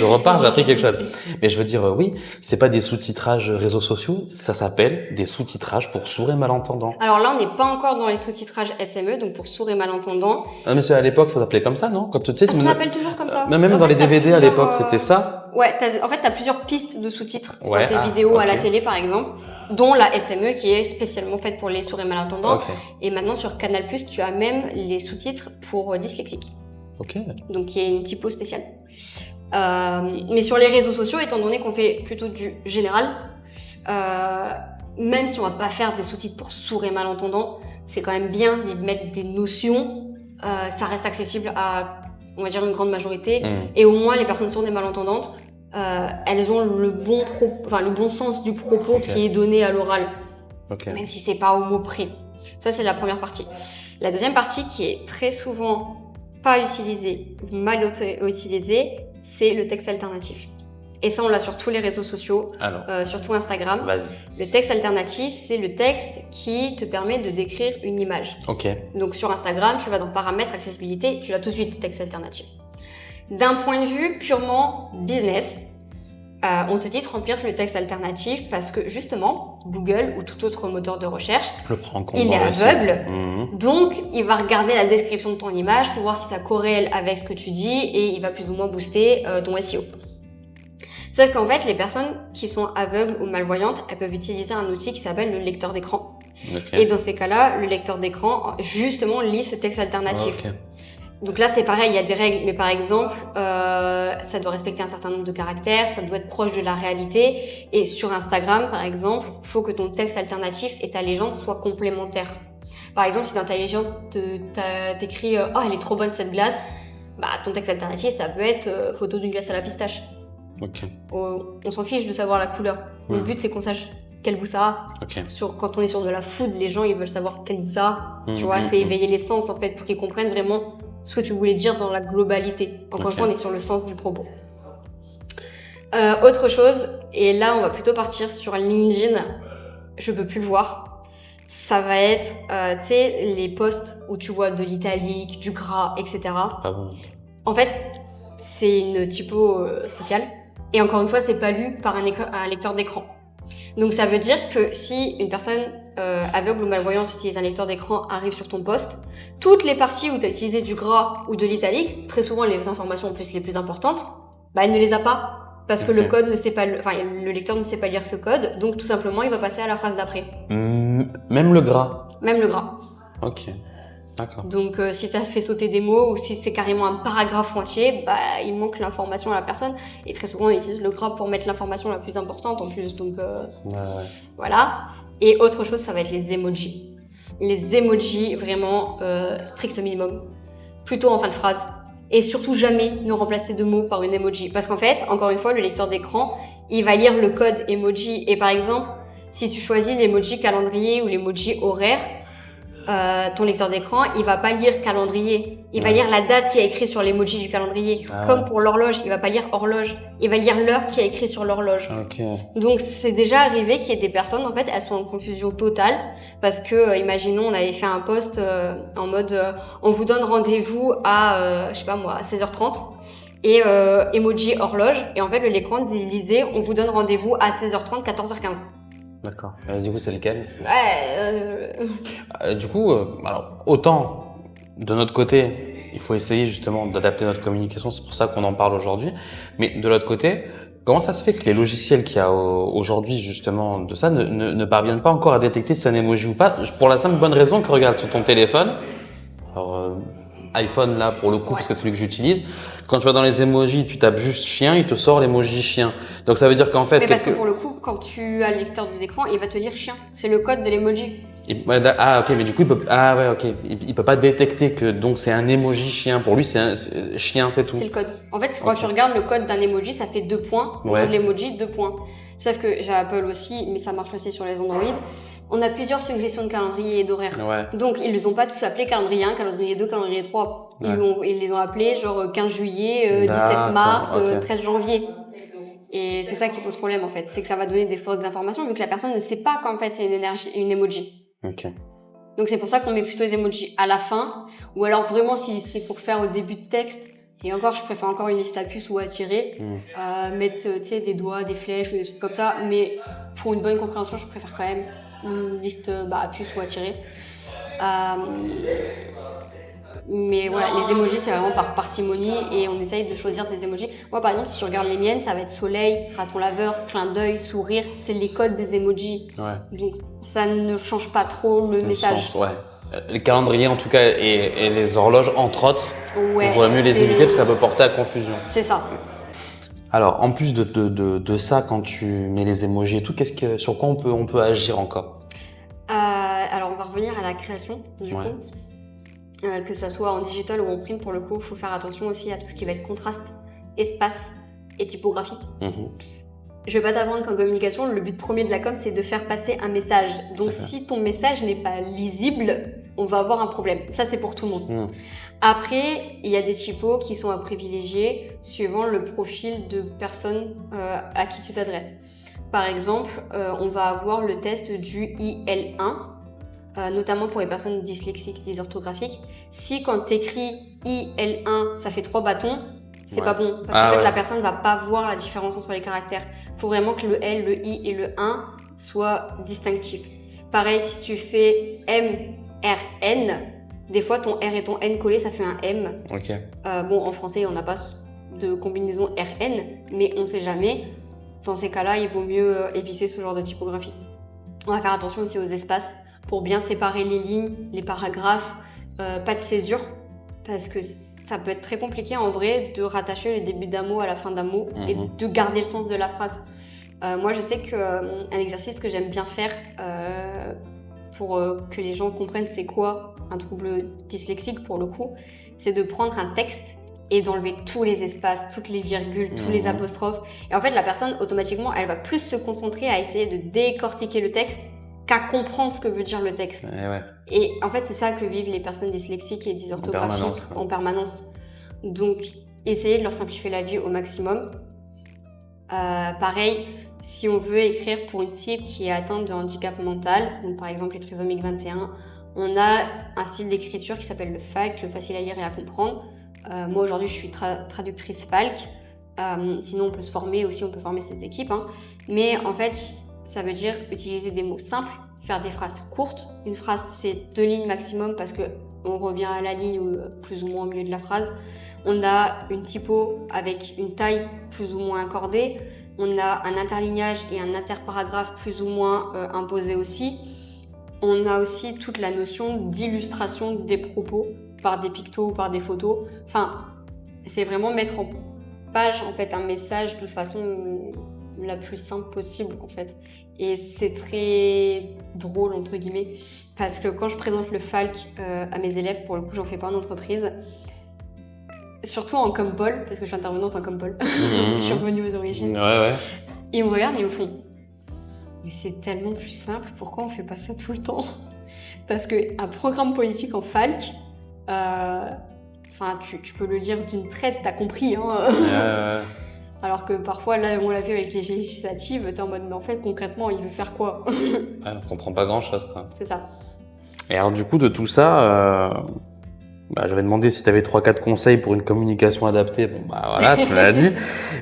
repars, j'ai appris quelque chose. Mais je veux dire, oui, c'est pas des sous-titrages réseaux sociaux, ça s'appelle des sous-titrages pour sourds et malentendants. Alors là, on n'est pas encore dans les sous-titrages SME, donc pour sourds et malentendants. Ah, mais à l'époque, ça s'appelait comme ça, non? Quand tu sais, ça s'appelle toujours comme ça. Même dans les DVD à l'époque, c'était ça. Ouais, en fait, t'as plusieurs pistes de sous-titres dans tes vidéos à la télé, par exemple, dont la SME qui est spécialement faite pour les sourds et malentendants. Et maintenant, sur Canal+, tu as même les sous-titres pour dyslexiques. Donc, il y a une typo spéciale. Mais sur les réseaux sociaux, étant donné qu'on fait plutôt du général, même si on va pas faire des sous-titres pour sourds et malentendants, c'est quand même bien d'y mettre des notions. Ça reste accessible à, on va dire, une grande majorité. Et au moins, les personnes sourdes et malentendantes, elles ont le bon sens du propos qui est donné à l'oral. Même si c'est pas au mot près. Ça, c'est la première partie. La deuxième partie, qui est très souvent pas utilisé, mal utilisé, c'est le texte alternatif. Et ça, on l'a sur tous les réseaux sociaux, surtout Instagram. Le texte alternatif, c'est le texte qui te permet de décrire une image. Donc sur Instagram, tu vas dans Paramètres, Accessibilité, tu as tout de suite texte alternatif. D'un point de vue purement business, on te dit de remplir le texte alternatif parce que justement, Google ou tout autre moteur de recherche, il est aveugle, donc il va regarder la description de ton image pour voir si ça corrèle avec ce que tu dis et il va plus ou moins booster ton SEO. Sauf qu'en fait, les personnes qui sont aveugles ou malvoyantes, elles peuvent utiliser un outil qui s'appelle le lecteur d'écran. Et dans ces cas-là, le lecteur d'écran, justement, lit ce texte alternatif. Donc là, c'est pareil, il y a des règles, mais par exemple, ça doit respecter un certain nombre de caractères, ça doit être proche de la réalité. Et sur Instagram, par exemple, il faut que ton texte alternatif et ta légende soient complémentaires. Par exemple, si dans ta légende, t'écris « Oh, elle est trop bonne cette glace », bah ton texte alternatif, ça peut être photo d'une glace à la pistache. Ok. On s'en fiche de savoir la couleur. Le but, c'est qu'on sache quel goût ça a. Ok. Quand on est sur de la food, les gens, ils veulent savoir quel goût ça a. Tu vois, c'est éveiller les sens, en fait, pour qu'ils comprennent vraiment ce que tu voulais dire dans la globalité. Encore une fois, on est sur le sens du propos. Autre chose, et là, on va plutôt partir sur LinkedIn. Je peux plus le voir. Ça va être, tu sais, les posts où tu vois de l'italique, du gras, etc. Ah bon? En fait, c'est une typo spéciale. Et encore une fois, c'est pas lu par un lecteur d'écran. Donc ça veut dire que si une personne aveugle ou malvoyante utilise un lecteur d'écran, arrive sur ton post, toutes les parties où tu as utilisé du gras ou de l'italique, très souvent les informations en plus les plus importantes, bah elle ne les a pas. Parce que le code ne sait pas, le lecteur ne sait pas lire ce code, donc tout simplement il va passer à la phrase d'après. Même le gras? Même le gras. Ok, d'accord. Donc si tu as fait sauter des mots ou si c'est carrément un paragraphe entier, bah il manque l'information à la personne. Et très souvent on utilise le gras pour mettre l'information la plus importante en plus. Donc voilà. Et autre chose, ça va être les emojis. Les emojis, vraiment strict minimum. Plutôt en fin de phrase. Et surtout jamais ne remplacer de mots par une emoji. Parce qu'en fait, encore une fois, le lecteur d'écran, il va lire le code emoji. Et par exemple, si tu choisis l'emoji calendrier ou l'emoji horaire, ton lecteur d'écran, il va pas lire calendrier. Il va lire la date qui est écrite sur l'emoji du calendrier. Comme pour l'horloge, il va pas lire horloge. Il va lire l'heure qui est écrite sur l'horloge. Okay. Donc c'est déjà arrivé qu'il y ait des personnes, en fait, elles sont en confusion totale parce que, imaginons, on avait fait un post en mode on vous donne rendez-vous à, je sais pas moi, à 16h30 et emoji horloge. Et en fait, l'écran lisait on vous donne rendez-vous à 16h30, 14h15. D'accord. Du coup, c'est lequel? Ouais. Du coup, alors, autant de notre côté, il faut essayer justement d'adapter notre communication, c'est pour ça qu'on en parle aujourd'hui. Mais de l'autre côté, comment ça se fait que les logiciels qu'il y a aujourd'hui justement de ça ne parviennent pas encore à détecter si c'est un emoji ou pas? Pour la simple bonne raison que regarde sur ton téléphone, alors iPhone là pour le coup parce que c'est celui que j'utilise. Quand tu vas dans les emojis, tu tapes juste chien, il te sort l'emoji chien. Donc ça veut dire qu'en fait… Mais parce que pour le coup, quand tu as le lecteur d'écran, il va te lire chien. C'est le code de l'emoji. Ah ok, mais du coup il peut pas détecter que donc c'est un emoji chien. Pour lui c'est chien, c'est tout. C'est le code. En fait, quand tu regardes le code d'un emoji, ça fait 2 points. Pour l'emoji, 2 points. Sauf que j'ai Apple aussi, mais ça marche aussi sur les Android. On a plusieurs suggestions de calendrier et d'horaire. Ouais. Donc ils les ont pas tous appelés calendrier 1, calendrier 2, calendrier 3. Ils les ont appelés genre 15 juillet, 17 mars, 13 janvier. Et c'est ça qui pose problème en fait, c'est que ça va donner des fausses informations vu que la personne ne sait pas qu'en fait c'est une emoji. Ok. Donc c'est pour ça qu'on met plutôt les emojis à la fin, ou alors vraiment si c'est pour faire au début de texte, et encore je préfère encore une liste à puces ou à tirer, mettre tu sais des doigts, des flèches ou des trucs comme ça, mais pour une bonne compréhension je préfère quand même une liste à puces ou à tirer. Mais voilà, les emojis c'est vraiment par parcimonie et on essaye de choisir des emojis. Moi par exemple si tu regardes les miennes, ça va être soleil, raton laveur, clin d'œil, sourire, c'est les codes des emojis. Ouais. Donc ça ne change pas trop le message. Ouais. Les calendriers en tout cas et les horloges entre autres, il vaut mieux les éviter parce que ça peut porter à confusion. C'est ça. Alors en plus de ça, quand tu mets les emojis et tout, sur quoi on peut agir encore? Alors on va revenir à la création du coup. Que ça soit en digital ou en print, pour le coup, il faut faire attention aussi à tout ce qui va être contraste, espace et typographie. Je vais pas t'apprendre qu'en communication, le but premier de la com, c'est de faire passer un message. Donc si ton message n'est pas lisible, on va avoir un problème. Ça, c'est pour tout le monde. Après, il y a des typos qui sont à privilégier suivant le profil de personne à qui tu t'adresses. Par exemple, on va avoir le test du IL1, notamment pour les personnes dyslexiques, dysorthographiques. Si quand tu écris IL1, ça fait 3 bâtons, c'est pas bon. Parce qu'en fait, la personne va pas voir la différence entre les caractères. Il faut vraiment que le L, le I et le 1 soient distinctifs. Pareil, si tu fais M, R, N, des fois ton R et ton N collés, ça fait un M. Bon, en français, on n'a pas de combinaison RN, mais on sait jamais. Dans ces cas-là, il vaut mieux éviter ce genre de typographie. On va faire attention aussi aux espaces pour bien séparer les lignes, les paragraphes, pas de césure, parce que ça peut être très compliqué en vrai de rattacher le début d'un mot à la fin d'un mot et de garder le sens de la phrase. Moi, je sais qu'un exercice que j'aime bien faire pour que les gens comprennent c'est quoi un trouble dyslexique pour le coup, c'est de prendre un texte et d'enlever tous les espaces, toutes les virgules, tous les apostrophes. Et en fait, la personne, automatiquement, elle va plus se concentrer à essayer de décortiquer le texte qu'à comprendre ce que veut dire le texte. Et en fait, c'est ça que vivent les personnes dyslexiques et dysorthographiques en permanence. Donc, essayez de leur simplifier la vie au maximum. Pareil, si on veut écrire pour une cible qui est atteinte de handicap mental, donc par exemple les trisomiques 21, on a un style d'écriture qui s'appelle le FALC, le facile à lire et à comprendre. Moi aujourd'hui je suis traductrice FALC, sinon on peut se former aussi, on peut former ses équipes, hein. Mais en fait ça veut dire utiliser des mots simples, faire des phrases courtes. Une phrase c'est 2 lignes maximum parce que on revient à la ligne plus ou moins au milieu de la phrase. On a une typo avec une taille plus ou moins accordée. On a un interlignage et un interparagraphe plus ou moins imposé aussi. On a aussi toute la notion d'illustration des propos par des pictos ou par des photos. Enfin, c'est vraiment mettre en page en fait un message de façon la plus simple possible en fait. Et c'est très drôle entre guillemets parce que quand je présente le FALC à mes élèves, pour le coup j'en fais pas en entreprise, surtout en Compol, parce que je suis intervenante en Compol, je suis revenue aux origines. Ils me regardent et ils me font « Mais c'est tellement plus simple, pourquoi on fait pas ça tout le temps ?» Parce qu'un programme politique en FALC, tu peux le lire d'une traite, t'as compris. Hein. Alors que parfois, là, on l'a vu avec les législatives, t'es en mode « Mais en fait, concrètement, il veut faire quoi ?» On comprend pas grand-chose, quoi. C'est ça. Et alors du coup, de tout ça... j'avais demandé si tu avais 3-4 conseils pour une communication adaptée. Bon, voilà, tu me l'as dit.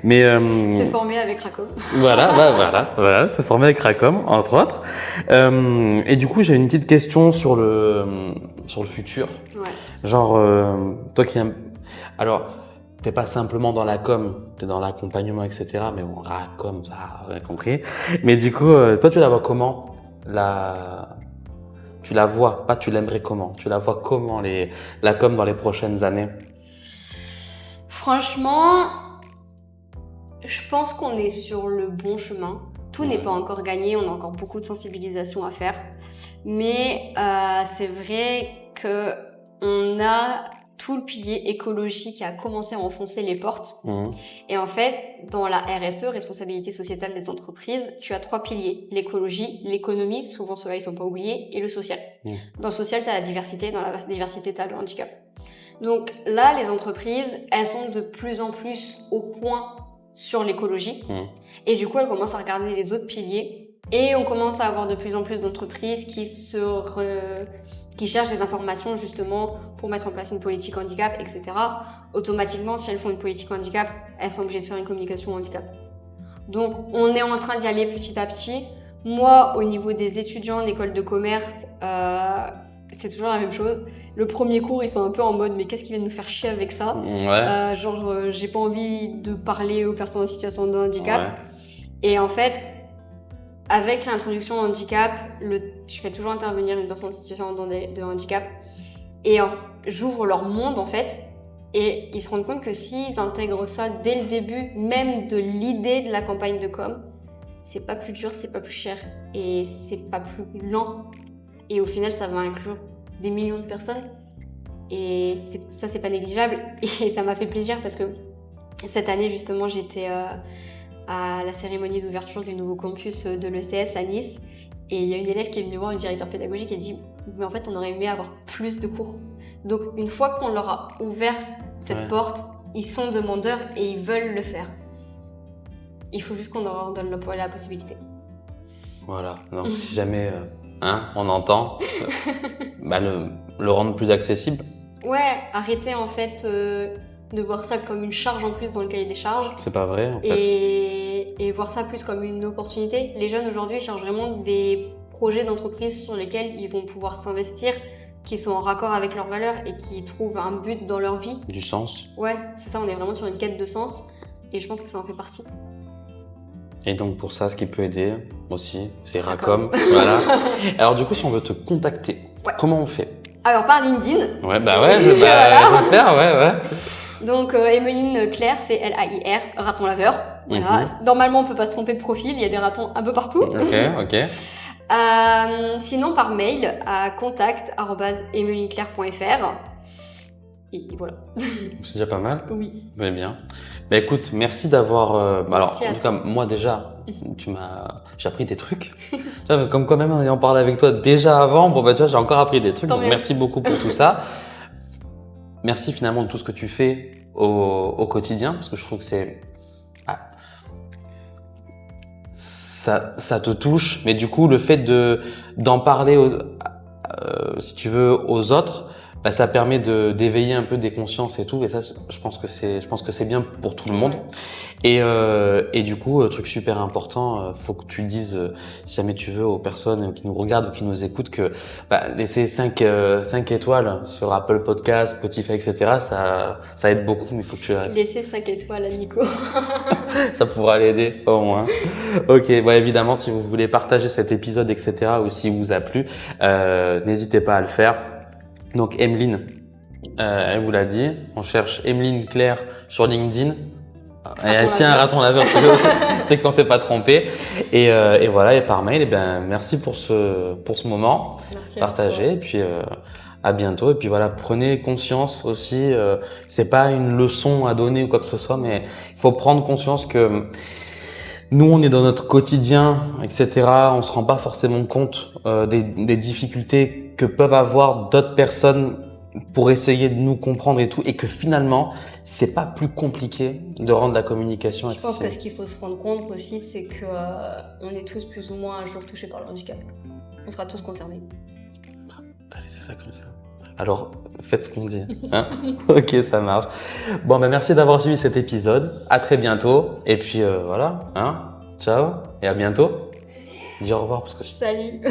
Mais, se former avec Racom. Voilà, se former avec Racom, entre autres. Et du coup, j'ai une petite question sur le futur. Ouais. Genre, toi qui aimes... Alors, t'es pas simplement dans la com, t'es dans l'accompagnement, etc. Mais bon, Racom, ça, on a compris. Mais du coup, toi, tu la vois comment Tu la vois, pas tu l'aimerais comment? Tu la vois comment la com dans les prochaines années? Franchement, je pense qu'on est sur le bon chemin. Tout n'est pas encore gagné, on a encore beaucoup de sensibilisation à faire. Mais c'est vrai qu'on a tout le pilier écologie qui a commencé à enfoncer les portes. Et en fait, dans la RSE, responsabilité sociétale des entreprises, tu as 3 piliers. L'écologie, l'économie, souvent ceux-là ils sont pas oubliés, et le social. Dans le social, tu as la diversité, dans la diversité, tu as le handicap. Donc là, les entreprises, elles sont de plus en plus au point sur l'écologie. Et du coup, elles commencent à regarder les autres piliers. Et on commence à avoir de plus en plus d'entreprises qui cherchent des informations justement pour mettre en place une politique handicap, etc. Automatiquement, si elles font une politique handicap, elles sont obligées de faire une communication handicap. Donc, on est en train d'y aller petit à petit. Moi, au niveau des étudiants d'école de commerce, c'est toujours la même chose. Le premier cours, ils sont un peu en mode « mais qu'est-ce qui vient de nous faire chier avec ça ?» J'ai pas envie de parler aux personnes en situation de handicap. Et en fait, avec l'introduction au handicap, je fais toujours intervenir une personne en situation de handicap et j'ouvre leur monde en fait et ils se rendent compte que s'ils intègrent ça dès le début, même de l'idée de la campagne de com, c'est pas plus dur, c'est pas plus cher et c'est pas plus lent et au final ça va inclure des millions de personnes et ça c'est pas négligeable et ça m'a fait plaisir parce que cette année justement j'étais à la cérémonie d'ouverture du nouveau campus de l'ECS à Nice. Et il y a une élève qui est venue voir une directeur pédagogique et dit « Mais en fait, on aurait aimé avoir plus de cours. » Donc, une fois qu'on leur a ouvert cette porte, ils sont demandeurs et ils veulent le faire. Il faut juste qu'on leur donne la possibilité. Voilà. Donc, si jamais on entend, le rendre plus accessible. Ouais, arrêter en fait de voir ça comme une charge en plus dans le cahier des charges. C'est pas vrai en fait. Et voir ça plus comme une opportunité. Les jeunes aujourd'hui cherchent vraiment des projets d'entreprise sur lesquels ils vont pouvoir s'investir, qui sont en raccord avec leurs valeurs et qui trouvent un but dans leur vie. Du sens. Ouais, c'est ça, on est vraiment sur une quête de sens et je pense que ça en fait partie. Et donc pour ça, ce qui peut aider aussi, c'est Racom. Voilà. Alors du coup, si on veut te contacter, comment on fait? Alors par LinkedIn. Ouais, bah ouais, j'espère, ouais. Donc Emeline Claire, c'est L-A-I-R, raton laveur. Voilà. Normalement, on peut pas se tromper de profil, il y a des ratons un peu partout. Ok. Sinon, par mail à contact@emelineclaire.fr. Et voilà. C'est déjà pas mal. Oui. Très bien. Bah écoute, merci d'avoir. Merci Alors, à en tout cas, moi déjà, j'ai appris des trucs. Tu vois, comme quand même en ayant parlé avec toi déjà avant, bon bah tu vois, j'ai encore appris des trucs. Tant Donc mieux. merci beaucoup pour tout ça. Merci finalement de tout ce que tu fais au quotidien, parce que je trouve que ça te touche, mais du coup le fait d'en parler si tu veux aux autres, bah, ça permet d'éveiller un peu des consciences et tout, et ça je pense que c'est bien pour tout le monde. Et du coup, truc super important, faut que tu dises, si jamais tu veux, aux personnes qui nous regardent ou qui nous écoutent, que laisser 5 étoiles sur Apple Podcast, Spotify, etc. Ça aide beaucoup, mais il faut que tu arrêtes. Laissez 5 étoiles à Nico. Ça pourra l'aider, au moins. Ok, bon, évidemment, si vous voulez partager cet épisode, etc., ou s'il vous a plu, n'hésitez pas à le faire. Donc, Emeline, elle vous l'a dit, on cherche Emeline Claire sur LinkedIn. Et si un raton laveur, c'est qu'on s'est pas trompé. Et voilà, et par mail, merci pour ce moment partagé. Et puis à bientôt. Et puis voilà, prenez conscience aussi. C'est pas une leçon à donner ou quoi que ce soit, mais il faut prendre conscience que nous, on est dans notre quotidien, etc. On se rend pas forcément compte des difficultés que peuvent avoir d'autres personnes pour essayer de nous comprendre et tout, et que finalement, c'est pas plus compliqué de rendre la communication accessible. Je pense que ce qu'il faut se rendre compte aussi, c'est que on est tous plus ou moins un jour touchés par le handicap. On sera tous concernés. Allez, c'est ça comme ça. Alors, faites ce qu'on dit. Hein. Ok, ça marche. Bon, merci d'avoir suivi cet épisode. À très bientôt. Et puis voilà. Hein. Ciao et à bientôt. Dis au revoir parce que. Salut.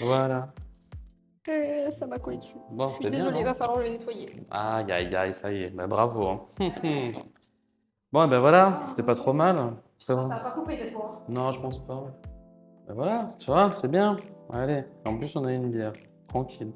Voilà. Ça m'a collé dessus. Bon, je suis désolée, il va falloir le nettoyer. Aïe, ça y est, bravo. Hein. Bon, voilà, c'était pas trop mal. Ça va pas couper cette fois. Non, je pense pas. Voilà, tu vois, c'est bien. Allez, en plus on a une bière, tranquille.